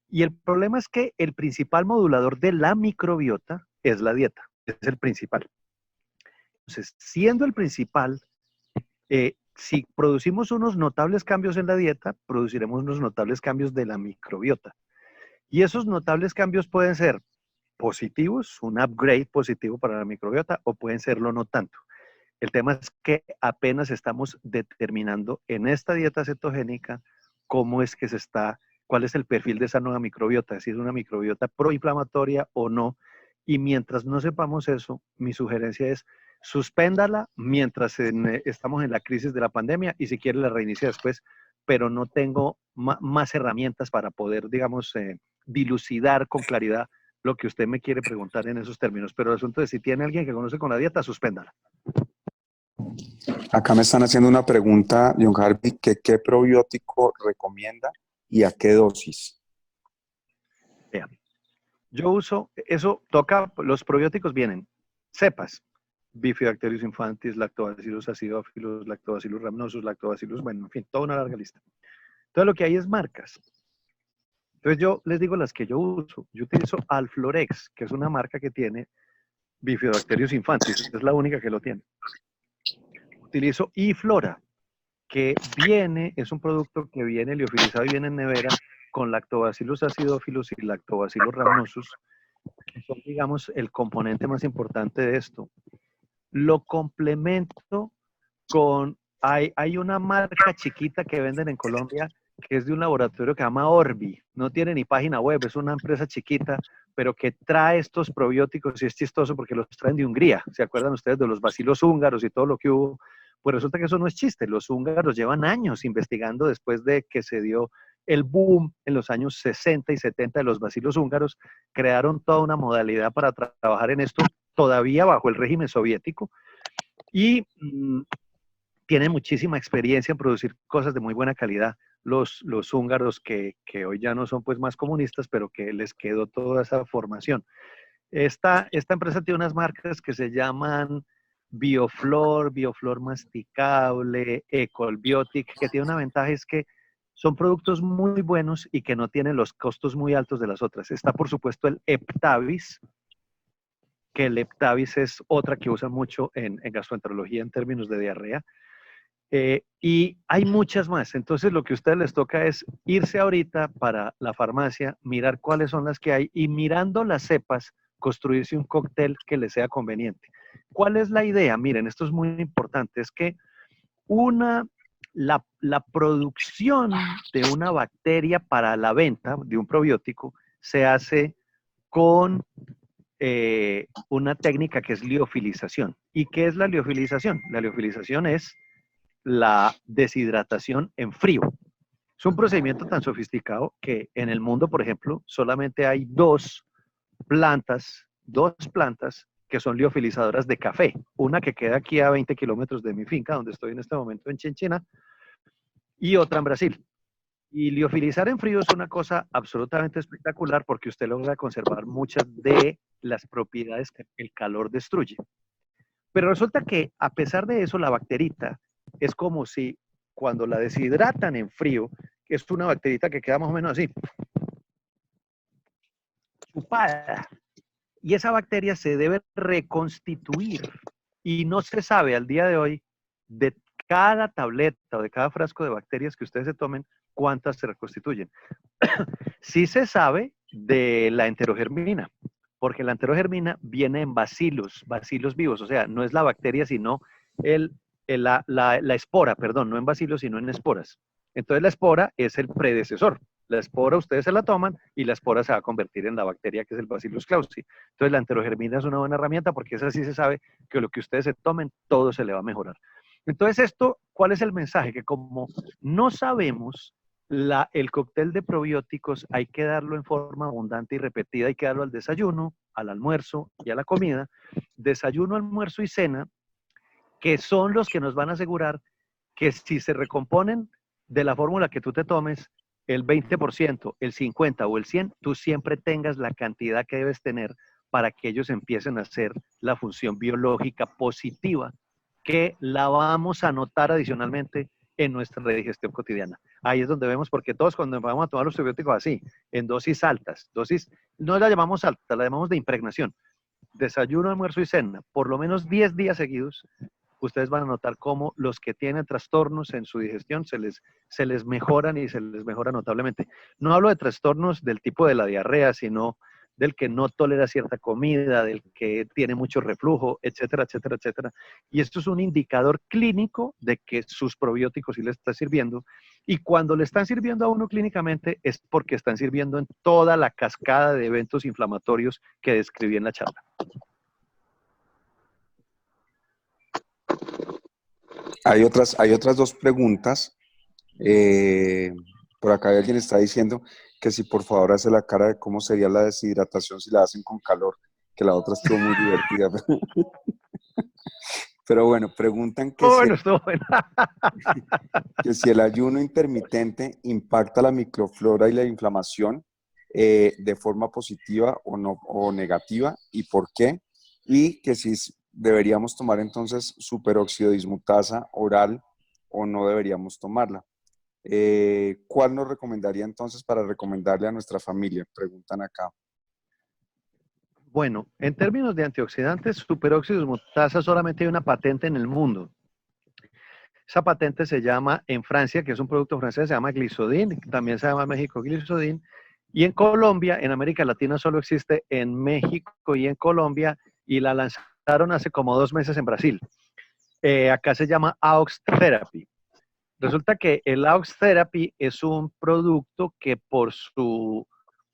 Speaker 2: Y el problema es que el principal modulador de la microbiota es la dieta, es el principal. Entonces, siendo el principal, si producimos unos notables cambios en la dieta, produciremos unos notables cambios de la microbiota. Y esos notables cambios pueden ser positivos, un upgrade positivo para la microbiota, o pueden serlo no tanto. El tema es que apenas estamos determinando en esta dieta cetogénica cómo es que cuál es el perfil de esa nueva microbiota, si es una microbiota proinflamatoria o no. Y mientras no sepamos eso, mi sugerencia es suspéndala mientras estamos en la crisis de la pandemia, y si quiere la reinicia después, pero no tengo más herramientas para poder, digamos, dilucidar con claridad lo que usted me quiere preguntar en esos términos. Pero el asunto es, si tiene alguien que conoce con la dieta, suspéndala.
Speaker 1: Acá me están haciendo una pregunta, John Harvey, que ¿qué probiótico recomienda y a qué dosis?
Speaker 2: Vean, yo uso, los probióticos vienen cepas, Bifidobacterius infantis, Lactobacillus acidófilos, Lactobacillus rhamnosus, Lactobacillus, bueno, en fin, toda una larga lista. Entonces lo que hay es marcas. Entonces yo les digo las que yo uso. Yo utilizo Alflorex, que es una marca que tiene Bifidobacterius infantis, es la única que lo tiene. Utilizo iflora, que viene, es un producto que viene liofilizado y viene en nevera con Lactobacillus acidophilus y Lactobacillus rhamnosus, que son, digamos, el componente más importante de esto. Lo complemento con, hay una marca chiquita que venden en Colombia que es de un laboratorio que se llama Orbi. No tiene ni página web, es una empresa chiquita, pero que trae estos probióticos y es chistoso porque los traen de Hungría. ¿Se acuerdan ustedes de los bacilos húngaros y todo lo que hubo? Pues resulta que eso no es chiste. Los húngaros llevan años investigando después de que se dio el boom en los años 60 y 70 de los bacilos húngaros. Crearon toda una modalidad para trabajar en esto, todavía bajo el régimen soviético. Y tienen muchísima experiencia en producir cosas de muy buena calidad. Los húngaros que hoy ya no son pues más comunistas, pero que les quedó toda esa formación. Esta empresa tiene unas marcas que se llaman Bioflor, Bioflor Masticable, Ecolbiotic, que tiene una ventaja, es que son productos muy buenos y que no tienen los costos muy altos de las otras. Está, por supuesto, el Heptavis, que el Heptavis es otra que usan mucho en gastroenterología en términos de diarrea. Y hay muchas más. Entonces, lo que a ustedes les toca es irse ahorita para la farmacia, mirar cuáles son las que hay y mirando las cepas, construirse un cóctel que les sea conveniente. ¿Cuál es la idea? Miren, esto es muy importante, es que la producción de una bacteria para la venta de un probiótico se hace con una técnica que es liofilización. ¿Y qué es la liofilización? La liofilización es la deshidratación en frío. Es un procedimiento tan sofisticado que en el mundo, por ejemplo, solamente hay dos plantas que son liofilizadoras de café. Una que queda aquí a 20 kilómetros de mi finca, donde estoy en este momento en Chinchina, y otra en Brasil. Y liofilizar en frío es una cosa absolutamente espectacular porque usted logra conservar muchas de las propiedades que el calor destruye. Pero resulta que a pesar de eso, la bacterita es como si cuando la deshidratan en frío, que es una bacterita que queda más o menos así, chupada. Y esa bacteria se debe reconstituir. Y no se sabe al día de hoy de cada tableta o de cada frasco de bacterias que ustedes se tomen, cuántas se reconstituyen. Sí se sabe de la enterogermina, porque la enterogermina viene en bacilos vivos, o sea, no es la bacteria, sino la espora, perdón, no en bacilos, sino en esporas. Entonces la espora es el predecesor. La espora ustedes se la toman y la espora se va a convertir en la bacteria que es el Bacillus clausii. Entonces la enterogermina es una buena herramienta porque esa sí se sabe que lo que ustedes se tomen, todo se le va a mejorar. Entonces esto, ¿cuál es el mensaje? Que como no sabemos el cóctel de probióticos, hay que darlo en forma abundante y repetida, hay que darlo al desayuno, al almuerzo y a la comida. Desayuno, almuerzo y cena, que son los que nos van a asegurar que si se recomponen de la fórmula que tú te tomes, el 20%, el 50% o el 100%, tú siempre tengas la cantidad que debes tener para que ellos empiecen a hacer la función biológica positiva, que la vamos a notar adicionalmente en nuestra digestión cotidiana. Ahí es donde vemos, porque todos cuando vamos a tomar los probióticos así, en dosis altas, no la llamamos alta, la llamamos de impregnación, desayuno, almuerzo y cena, por lo menos 10 días seguidos, ustedes van a notar cómo los que tienen trastornos en su digestión se les mejoran y se les mejora notablemente. No hablo de trastornos del tipo de la diarrea, sino del que no tolera cierta comida, del que tiene mucho reflujo, etcétera, etcétera, etcétera. Y esto es un indicador clínico de que sus probióticos sí le están sirviendo. Y cuando le están sirviendo a uno clínicamente es porque están sirviendo en toda la cascada de eventos inflamatorios que describí en la charla.
Speaker 1: Hay otras dos preguntas. Por acá alguien está diciendo que si por favor hace la cara de cómo sería la deshidratación si la hacen con calor, que la otra estuvo muy divertida. Pero bueno, preguntan que,
Speaker 2: Estuvo bueno.
Speaker 1: que si el ayuno intermitente impacta la microflora y la inflamación de forma positiva o, no, o negativa y por qué, y que si deberíamos tomar entonces superóxido dismutasa oral o no deberíamos tomarla. ¿Cuál nos recomendaría entonces para recomendarle a nuestra familia? Preguntan acá.
Speaker 2: Bueno, en términos de antioxidantes, superóxido dismutasa solamente hay una patente en el mundo. Esa patente se llama, en Francia, que es un producto francés, se llama Glisodin, también se llama en México Glisodin, y en Colombia, en América Latina solo existe en México y en Colombia, y la lanzaron hace como 2 meses en Brasil. Acá se llama AUX Therapy. Resulta que el AUX Therapy es un producto que por su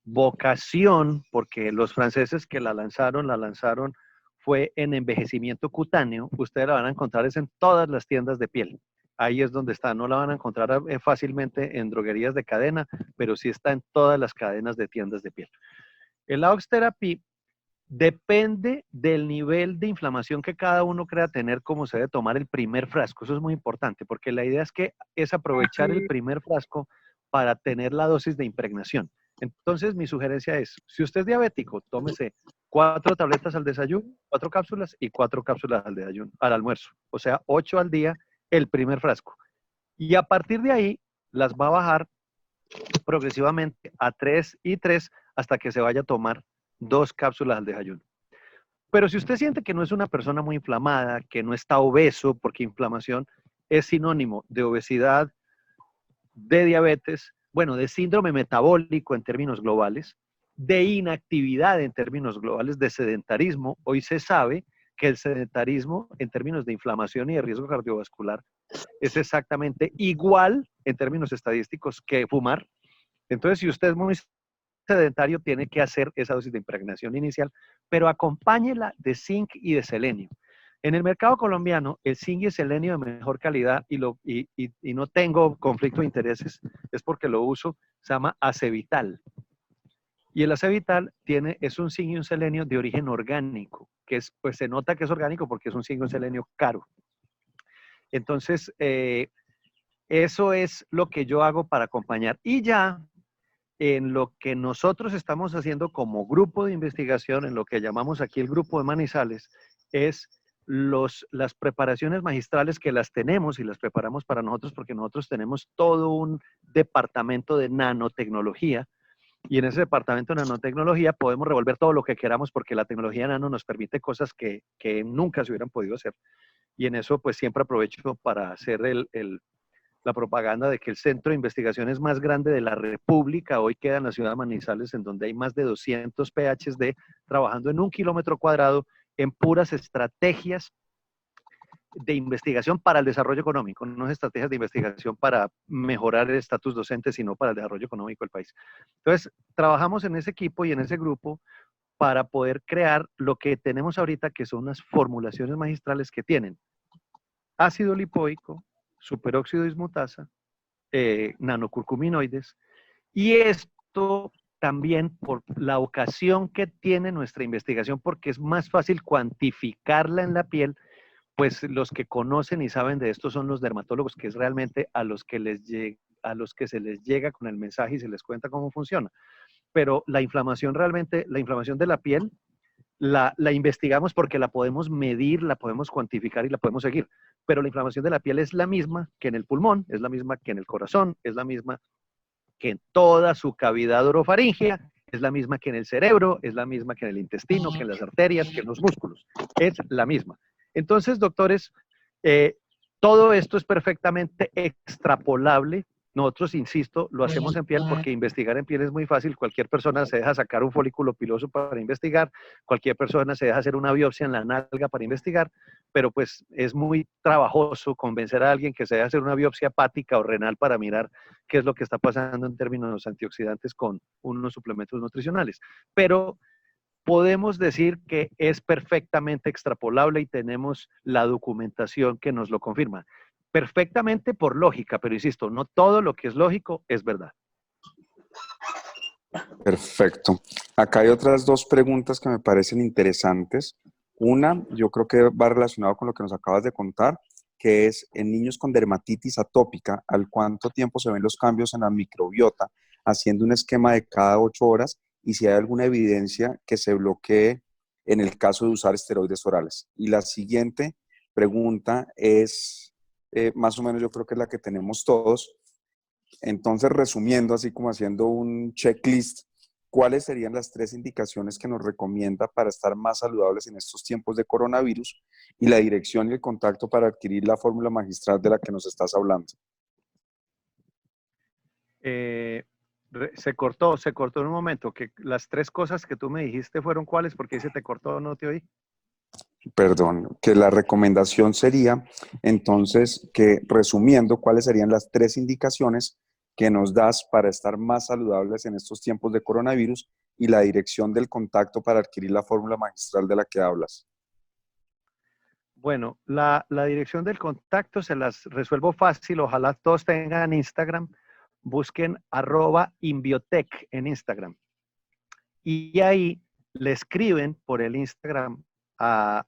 Speaker 2: vocación, porque los franceses que la lanzaron fue en envejecimiento cutáneo. Ustedes la van a encontrar es en todas las tiendas de piel. Ahí es donde está. No la van a encontrar fácilmente en droguerías de cadena, pero sí está en todas las cadenas de tiendas de piel. El AUX Therapy depende del nivel de inflamación que cada uno crea tener, cómo se debe tomar el primer frasco. Eso es muy importante, porque la idea es aprovechar el primer frasco para tener la dosis de impregnación. Entonces, mi sugerencia es, si usted es diabético, tómese 4 tabletas al desayuno, 4 cápsulas y 4 cápsulas al desayuno, al almuerzo. O sea, 8 al día, el primer frasco. Y a partir de ahí, las va a bajar progresivamente a 3 y 3 hasta que se vaya a tomar 2 cápsulas al desayuno. Pero si usted siente que no es una persona muy inflamada, que no está obeso, porque inflamación es sinónimo de obesidad, de diabetes, bueno, de síndrome metabólico en términos globales, de inactividad en términos globales, de sedentarismo. Hoy se sabe que el sedentarismo en términos de inflamación y de riesgo cardiovascular es exactamente igual en términos estadísticos que fumar. Entonces, si usted es muy sedentario, tiene que hacer esa dosis de impregnación inicial, pero acompáñela de zinc y de selenio. En el mercado colombiano, el zinc y el selenio de mejor calidad, y no tengo conflicto de intereses, es porque lo uso, se llama Acevital. Y el Acevital es un zinc y un selenio de origen orgánico, que pues se nota que es orgánico porque es un zinc y un selenio caro. Entonces, eso es lo que yo hago para acompañar. Y ya en lo que nosotros estamos haciendo como grupo de investigación, en lo que llamamos aquí el grupo de Manizales, es las preparaciones magistrales que las tenemos y las preparamos para nosotros porque nosotros tenemos todo un departamento de nanotecnología y en ese departamento de nanotecnología podemos revolver todo lo que queramos porque la tecnología nano nos permite cosas que nunca se hubieran podido hacer y en eso pues siempre aprovecho para hacer la propaganda de que el centro de investigaciones más grande de la República hoy queda en la ciudad de Manizales, en donde hay más de 200 PhD trabajando en 1 kilómetro cuadrado en puras estrategias de investigación para el desarrollo económico, no es estrategias de investigación para mejorar el estatus docente, sino para el desarrollo económico del país. Entonces, trabajamos en ese equipo y en ese grupo para poder crear lo que tenemos ahorita, que son unas formulaciones magistrales que tienen ácido lipoico, superóxido dismutasa, nanocurcuminoides, y esto también por la ocasión que tiene nuestra investigación, porque es más fácil cuantificarla en la piel, pues los que conocen y saben de esto son los dermatólogos, que es realmente a los que se les llega con el mensaje y se les cuenta cómo funciona. Pero la inflamación realmente, la inflamación de la piel, la investigamos porque la podemos medir, la podemos cuantificar y la podemos seguir. Pero la inflamación de la piel es la misma que en el pulmón, es la misma que en el corazón, es la misma que en toda su cavidad orofaríngea, es la misma que en el cerebro, es la misma que en el intestino, que en las arterias, que en los músculos. Es la misma. Entonces, doctores, todo esto es perfectamente extrapolable. Nosotros, insisto, lo hacemos en piel porque investigar en piel es muy fácil. Cualquier persona se deja sacar un folículo piloso para investigar, cualquier persona se deja hacer una biopsia en la nalga para investigar, pero pues es muy trabajoso convencer a alguien que se deja hacer una biopsia hepática o renal para mirar qué es lo que está pasando en términos antioxidantes con unos suplementos nutricionales. Pero podemos decir que es perfectamente extrapolable y tenemos la documentación que nos lo confirma. Perfectamente por lógica, pero insisto, no todo lo que es lógico es verdad.
Speaker 1: Perfecto. Acá hay otras 2 preguntas que me parecen interesantes. Una, yo creo que va relacionado con lo que nos acabas de contar, que es en niños con dermatitis atópica, ¿al cuánto tiempo se ven los cambios en la microbiota, haciendo un esquema de cada 8 horas y si hay alguna evidencia que se bloquee en el caso de usar esteroides orales? Y la siguiente pregunta es, más o menos yo creo que es la que tenemos todos. Entonces, resumiendo, así como haciendo un checklist, ¿cuáles serían las 3 indicaciones que nos recomienda para estar más saludables en estos tiempos de coronavirus? Y la dirección y el contacto para adquirir la fórmula magistral de la que nos estás hablando.
Speaker 2: Se cortó en un momento. Que las 3 cosas que tú me dijiste fueron cuáles, porque se te cortó, no te oí.
Speaker 1: Perdón, que la recomendación sería, entonces, que resumiendo, ¿cuáles serían las 3 indicaciones que nos das para estar más saludables en estos tiempos de coronavirus y la dirección del contacto para adquirir la fórmula magistral de la que hablas?
Speaker 2: Bueno, la dirección del contacto se las resuelvo fácil. Ojalá todos tengan Instagram. Busquen @Inbiotech en Instagram. Y ahí le escriben por el Instagram a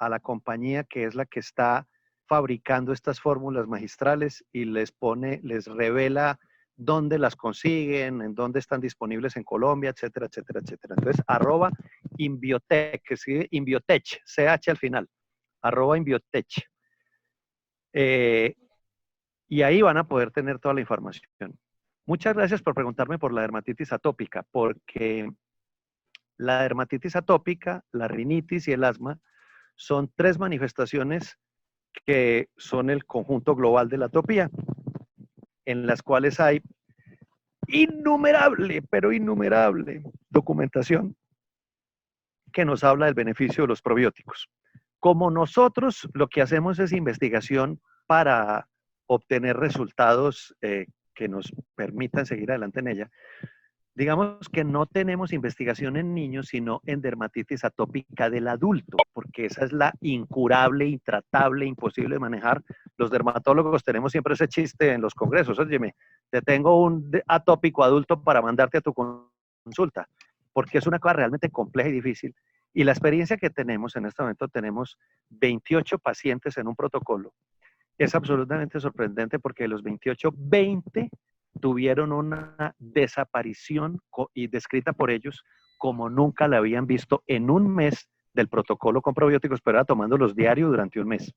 Speaker 2: la compañía que es la que está fabricando estas fórmulas magistrales y les revela dónde las consiguen, en dónde están disponibles en Colombia, etcétera, etcétera, etcétera. Entonces, @Inbiotech, que escribe Inbiotech, CH al final, @Inbiotech. Y ahí van a poder tener toda la información. Muchas gracias por preguntarme por la dermatitis atópica, porque la dermatitis atópica, la rinitis y el asma son 3 manifestaciones que son el conjunto global de la atopía, en las cuales hay innumerable, pero innumerable documentación que nos habla del beneficio de los probióticos. Como nosotros lo que hacemos es investigación para obtener resultados que nos permitan seguir adelante en ella, digamos que no tenemos investigación en niños, sino en dermatitis atópica del adulto, porque esa es la incurable, intratable, imposible de manejar. Los dermatólogos tenemos siempre ese chiste en los congresos: óyeme, te tengo un atópico adulto para mandarte a tu consulta, porque es una cosa realmente compleja y difícil. Y la experiencia que tenemos en este momento, tenemos 28 pacientes en un protocolo. Es absolutamente sorprendente porque de los 28, 20 tuvieron una desaparición y descrita por ellos como nunca la habían visto en un mes del protocolo con probióticos, pero era tomándolos diario durante un mes.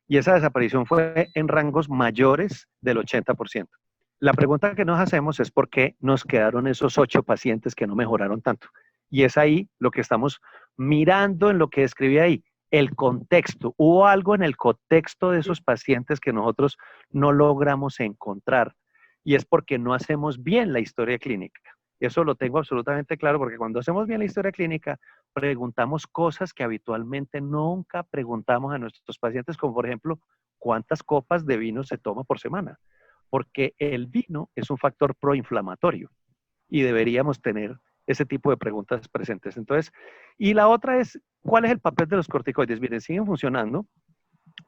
Speaker 2: Y esa desaparición fue en rangos mayores del 80%. La pregunta que nos hacemos es por qué nos quedaron esos 8 pacientes que no mejoraron tanto. Y es ahí lo que estamos mirando en lo que escribí ahí. El contexto. Hubo algo en el contexto de esos pacientes que nosotros no logramos encontrar. Y es porque no hacemos bien la historia clínica. Eso lo tengo absolutamente claro, porque cuando hacemos bien la historia clínica, preguntamos cosas que habitualmente nunca preguntamos a nuestros pacientes, como por ejemplo, ¿cuántas copas de vino se toma por semana? Porque el vino es un factor proinflamatorio y deberíamos tener ese tipo de preguntas presentes. Entonces, y la otra es, ¿cuál es el papel de los corticoides? Miren, siguen funcionando,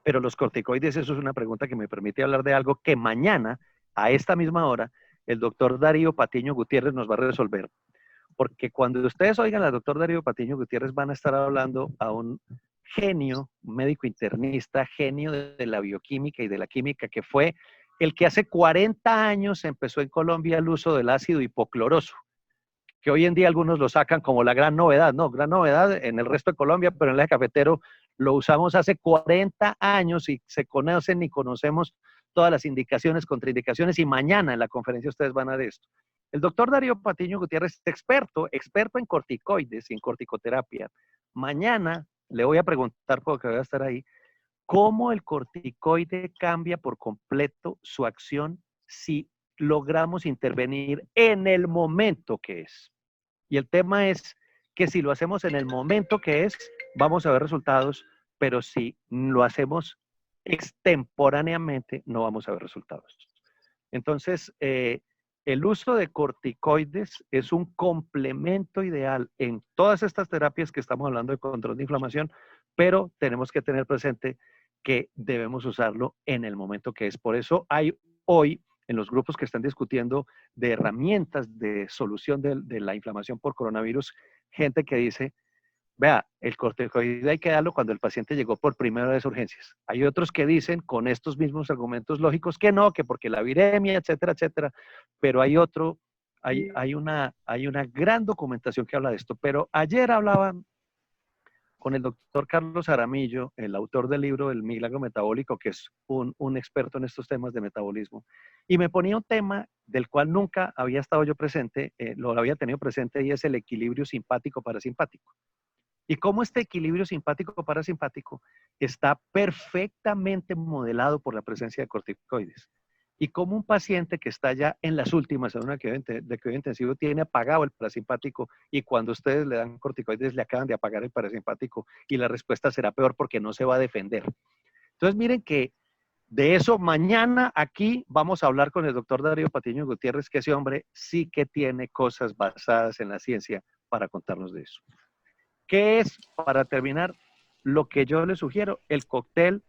Speaker 2: pero los corticoides, eso es una pregunta que me permite hablar de algo que mañana, a esta misma hora, el doctor Darío Patiño Gutiérrez nos va a resolver. Porque cuando ustedes oigan al doctor Darío Patiño Gutiérrez, van a estar hablando a un genio, un médico internista, genio de la bioquímica y de la química, que fue el que hace 40 años empezó en Colombia el uso del ácido hipocloroso, que hoy en día algunos lo sacan como la gran novedad. No, gran novedad en el resto de Colombia, pero en el eje cafetero lo usamos hace 40 años y se conocen y conocemos todas las indicaciones, contraindicaciones, y mañana en la conferencia ustedes van a ver esto. El doctor Darío Patiño Gutiérrez es experto en corticoides y en corticoterapia. Mañana le voy a preguntar, porque voy a estar ahí, cómo el corticoide cambia por completo su acción si logramos intervenir en el momento que es. Y el tema es que si lo hacemos en el momento que es, vamos a ver resultados, pero si lo hacemos extemporáneamente, no vamos a ver resultados. Entonces, el uso de corticoides es un complemento ideal en todas estas terapias que estamos hablando de control de inflamación, pero tenemos que tener presente que debemos usarlo en el momento que es. Por eso hay hoy en los grupos que están discutiendo de herramientas de solución de la inflamación por coronavirus, gente que dice, vea, el corticoide hay que darlo cuando el paciente llegó por primera vez a urgencias. Hay otros que dicen con estos mismos argumentos lógicos que no, que porque la viremia, etcétera, etcétera. Pero hay una gran documentación que habla de esto. Pero ayer hablaban con el doctor Carlos Aramillo, el autor del libro El Milagro Metabólico, que es un experto en estos temas de metabolismo, y me ponía un tema del cual nunca había estado yo presente, lo había tenido presente, y es el equilibrio simpático-parasimpático. Y cómo este equilibrio simpático-parasimpático está perfectamente modelado por la presencia de corticoides. Y como un paciente que está ya en las últimas en una de cuidado intensivo tiene apagado el parasimpático, y cuando ustedes le dan corticoides le acaban de apagar el parasimpático, y la respuesta será peor porque no se va a defender. Entonces miren que de eso mañana aquí vamos a hablar con el doctor Darío Patiño Gutiérrez, que ese hombre sí que tiene cosas basadas en la ciencia para contarnos de eso. ¿Qué es, para terminar, lo que yo les sugiero? El cóctel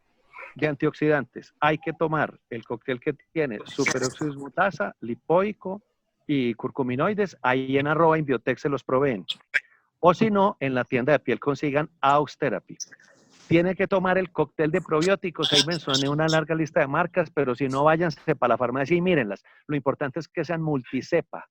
Speaker 2: de antioxidantes. Hay que tomar el cóctel que tiene superóxido dismutasa, lipoico y curcuminoides. Ahí en @Inbiotech se los proveen. O si no, en la tienda de piel consigan Austerapy. Tiene que tomar el cóctel de probióticos. Ahí mencioné una larga lista de marcas, pero si no, váyanse para la farmacia y mírenlas. Lo importante es que sean multicepa,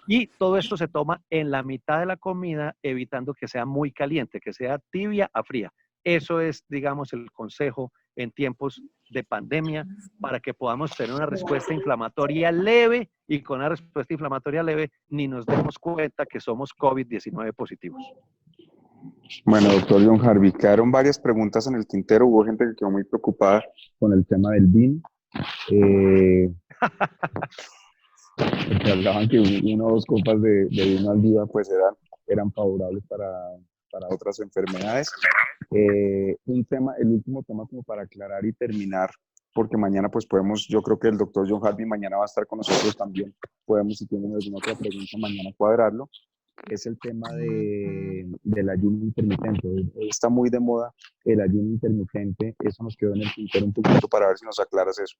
Speaker 2: Y todo esto se toma en la mitad de la comida, evitando que sea muy caliente, que sea tibia a fría. Eso es, digamos, el consejo en tiempos de pandemia, para que podamos tener una respuesta inflamatoria leve, y con una respuesta inflamatoria leve ni nos demos cuenta que somos COVID-19 positivos.
Speaker 1: Bueno, doctor John Harvey, quedaron varias preguntas en el tintero. Hubo gente que quedó muy preocupada con el tema del BIN. Porque hablaban que 1 o 2 copas de vino al día pues eran favorables para otras enfermedades. Un tema, el último tema como para aclarar y terminar, porque mañana pues podemos, yo creo que el doctor John Harvey mañana va a estar con nosotros también, podemos, si tienen alguna otra pregunta, mañana cuadrarlo. Es el tema del ayuno intermitente. Está muy de moda el ayuno intermitente. Eso nos quedó en el tintero un poquito para ver si nos aclaras eso.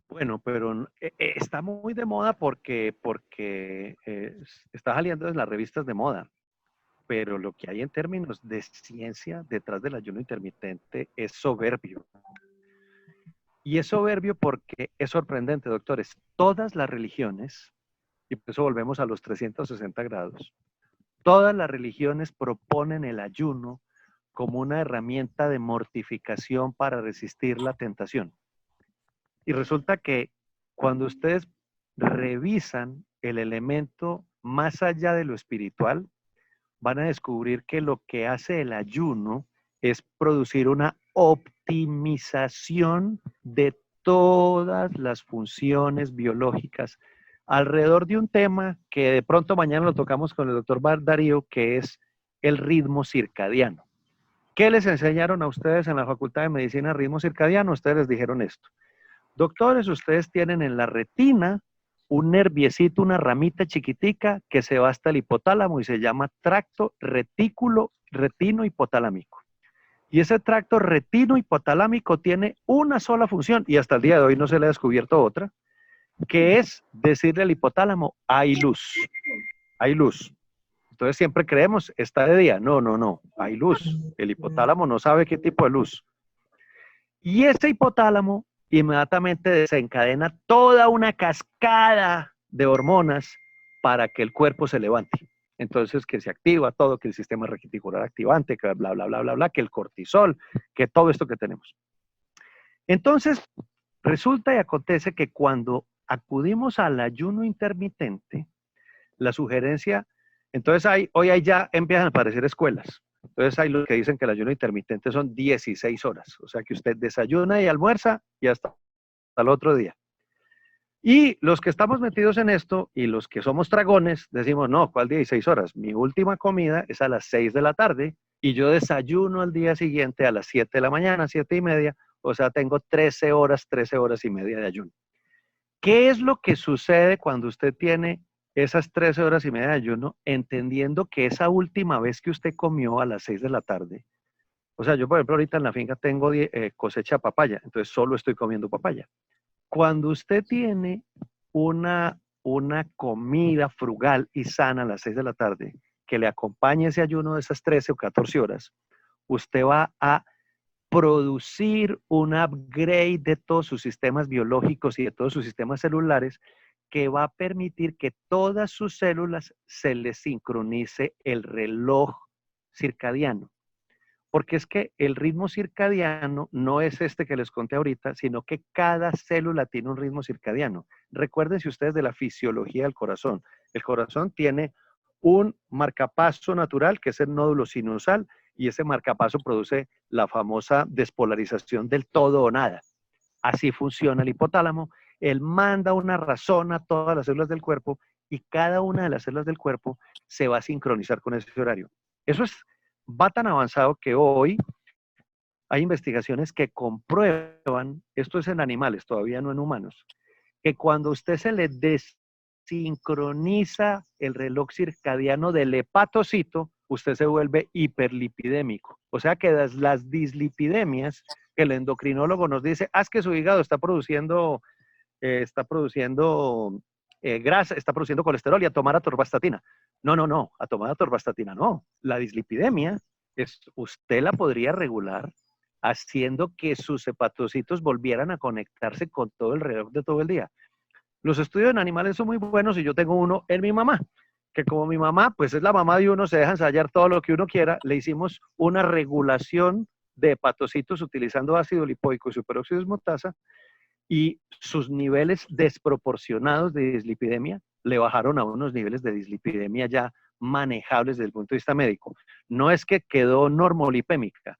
Speaker 2: Bueno, pero está muy de moda porque está saliendo en las revistas de moda. Pero lo que hay en términos de ciencia detrás del ayuno intermitente es soberbio. Y es soberbio porque es sorprendente, doctores. Todas las religiones, y por eso volvemos a los 360 grados, todas las religiones proponen el ayuno como una herramienta de mortificación para resistir la tentación. Y resulta que cuando ustedes revisan el elemento más allá de lo espiritual, van a descubrir que lo que hace el ayuno es producir una optimización de todas las funciones biológicas alrededor de un tema que de pronto mañana lo tocamos con el doctor Darío, que es el ritmo circadiano. ¿Qué les enseñaron a ustedes en la Facultad de Medicina ritmo circadiano? Ustedes les dijeron esto. Doctores, ustedes tienen en la retina un nerviecito, una ramita chiquitica que se va hasta el hipotálamo y se llama tracto retino-hipotalámico. Y ese tracto retino-hipotalámico tiene una sola función, y hasta el día de hoy no se le ha descubierto otra, que es decirle al hipotálamo, hay luz, hay luz. Entonces siempre creemos, está de día. No, no, no, hay luz. El hipotálamo no sabe qué tipo de luz. Y ese hipotálamo inmediatamente desencadena toda una cascada de hormonas para que el cuerpo se levante. Entonces, que se activa todo, que el sistema reticular activante, que bla, bla, bla, bla, bla, que el cortisol, que todo esto que tenemos. Entonces, resulta y acontece que cuando acudimos al ayuno intermitente, la sugerencia, entonces hoy ya empiezan a aparecer escuelas. Entonces hay los que dicen que el ayuno intermitente son 16 horas. O sea que usted desayuna y almuerza y hasta el otro día. Y los que estamos metidos en esto y los que somos dragones, decimos, no, ¿cuál 16 horas? Mi última comida es a las 6 de la tarde y yo desayuno al día siguiente a las 7 de la mañana, 7:30. O sea, tengo 13 horas y media de ayuno. ¿Qué es lo que sucede cuando usted tiene esas 13 horas y media de ayuno, entendiendo que esa última vez que usted comió a las 6 de la tarde, o sea, yo por ejemplo ahorita en la finca tengo cosecha de papaya, entonces solo estoy comiendo papaya. Cuando usted tiene una comida frugal y sana a las 6 de la tarde, que le acompañe ese ayuno de esas 13 o 14 horas, usted va a producir un upgrade de todos sus sistemas biológicos y de todos sus sistemas celulares, que va a permitir que todas sus células se les sincronice el reloj circadiano. Porque es que el ritmo circadiano no es este que les conté ahorita, sino que cada célula tiene un ritmo circadiano. Recuérdense ustedes de la fisiología del corazón. El corazón tiene un marcapaso natural, que es el nódulo sinusal, y ese marcapaso produce la famosa despolarización del todo o nada. Así funciona el hipotálamo. Él manda una razón a todas las células del cuerpo y cada una de las células del cuerpo se va a sincronizar con ese horario. Eso va tan avanzado que hoy hay investigaciones que comprueban, esto es en animales, todavía no en humanos, que cuando usted se le desincroniza el reloj circadiano del hepatocito, usted se vuelve hiperlipidémico. O sea que las dislipidemias, que el endocrinólogo nos dice, es que su hígado está produciendo grasa, está produciendo colesterol y a tomar atorvastatina. No, a tomar atorvastatina no. La dislipidemia, usted la podría regular haciendo que sus hepatocitos volvieran a conectarse con todo el reloj de todo el día. Los estudios en animales son muy buenos y yo tengo uno en mi mamá, que como mi mamá, pues es la mamá de uno, se deja ensayar todo lo que uno quiera, le hicimos una regulación de hepatocitos utilizando ácido lipoico y superóxido de dismutasa, y sus niveles desproporcionados de dislipidemia le bajaron a unos niveles de dislipidemia ya manejables desde el punto de vista médico. No es que quedó normolipémica,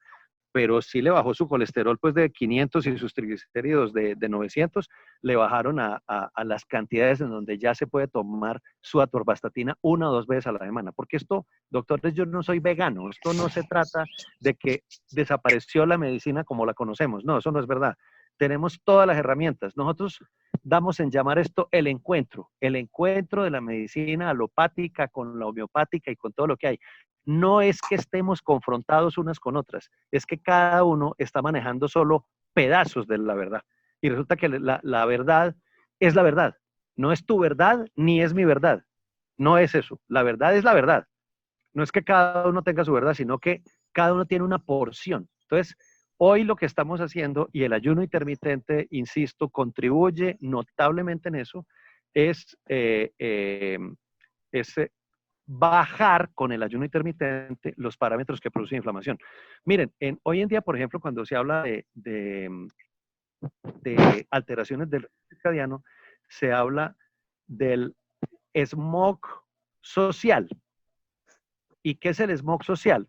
Speaker 2: pero sí le bajó su colesterol pues de 500 y sus triglicéridos de 900, le bajaron a las cantidades en donde ya se puede tomar su atorvastatina 1 o 2 veces a la semana. Porque esto, doctores, yo no soy vegano, esto no se trata de que desapareció la medicina como la conocemos, no, eso no es verdad. Tenemos todas las herramientas. Nosotros damos en llamar esto el encuentro de la medicina alopática con la homeopática y con todo lo que hay. No es que estemos confrontados unas con otras, es que cada uno está manejando solo pedazos de la verdad. Y resulta que la verdad es la verdad. No es tu verdad ni es mi verdad. No es eso. La verdad es la verdad. No es que cada uno tenga su verdad, sino que cada uno tiene una porción. Entonces, hoy lo que estamos haciendo, y el ayuno intermitente, insisto, contribuye notablemente en eso, es bajar con el ayuno intermitente los parámetros que producen inflamación. Miren, hoy en día, por ejemplo, cuando se habla de alteraciones del circadiano, se habla del smog social. ¿Y qué es el smog social?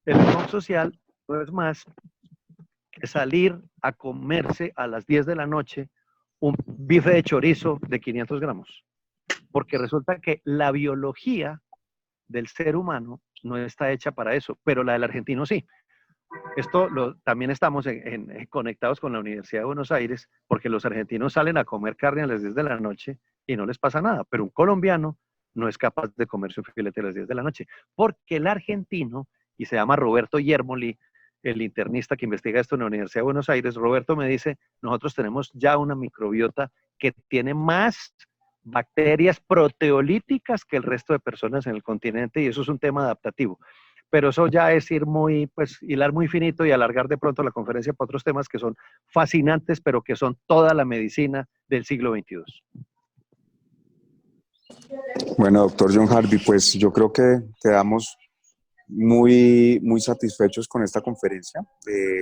Speaker 2: El smog social no es más que salir a comerse a las 10 de la noche un bife de chorizo de 500 gramos. Porque resulta que la biología del ser humano no está hecha para eso, pero la del argentino sí. Esto también estamos conectados con la Universidad de Buenos Aires, porque los argentinos salen a comer carne a las 10 de la noche y no les pasa nada, pero un colombiano no es capaz de comerse un filete a las 10 de la noche, porque el argentino, y se llama Roberto Yermoli, el internista que investiga esto en la Universidad de Buenos Aires, Roberto me dice, nosotros tenemos ya una microbiota que tiene más bacterias proteolíticas que el resto de personas en el continente, y eso es un tema adaptativo. Pero eso ya es hilar muy finito y alargar de pronto la conferencia para otros temas que son fascinantes, pero que son toda la medicina del siglo XXII.
Speaker 1: Bueno, doctor John Harvey, pues yo creo que quedamos muy, muy satisfechos con esta conferencia.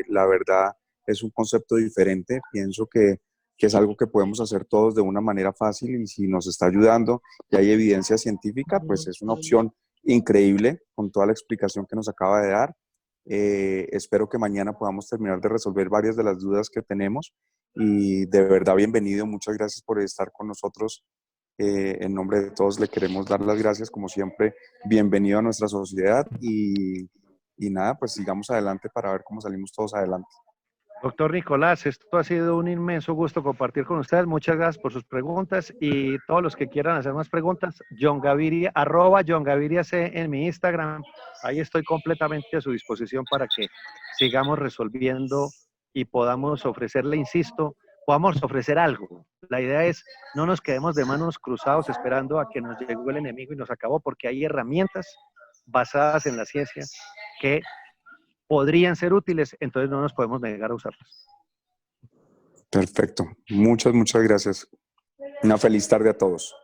Speaker 1: La verdad es un concepto diferente. Pienso que es algo que podemos hacer todos de una manera fácil, y si nos está ayudando y hay evidencia científica, pues es una opción increíble con toda la explicación que nos acaba de dar. Espero que mañana podamos terminar de resolver varias de las dudas que tenemos, y de verdad bienvenido. Muchas gracias por estar con nosotros. En nombre de todos le queremos dar las gracias, como siempre. Bienvenido a nuestra sociedad, y nada, pues sigamos adelante para ver cómo salimos todos adelante.
Speaker 2: Doctor Nicolás, esto ha sido un inmenso gusto compartir con ustedes. Muchas gracias por sus preguntas, y todos los que quieran hacer más preguntas, @JohnGaviriaC en mi Instagram. Ahí estoy completamente a su disposición para que sigamos resolviendo y podamos ofrecerle, insisto, podamos ofrecer algo. La idea es no nos quedemos de manos cruzados esperando a que nos llegó el enemigo y nos acabó, porque hay herramientas basadas en la ciencia que podrían ser útiles, entonces no nos podemos negar a usarlas.
Speaker 1: Perfecto. Muchas, muchas gracias. Una feliz tarde a todos.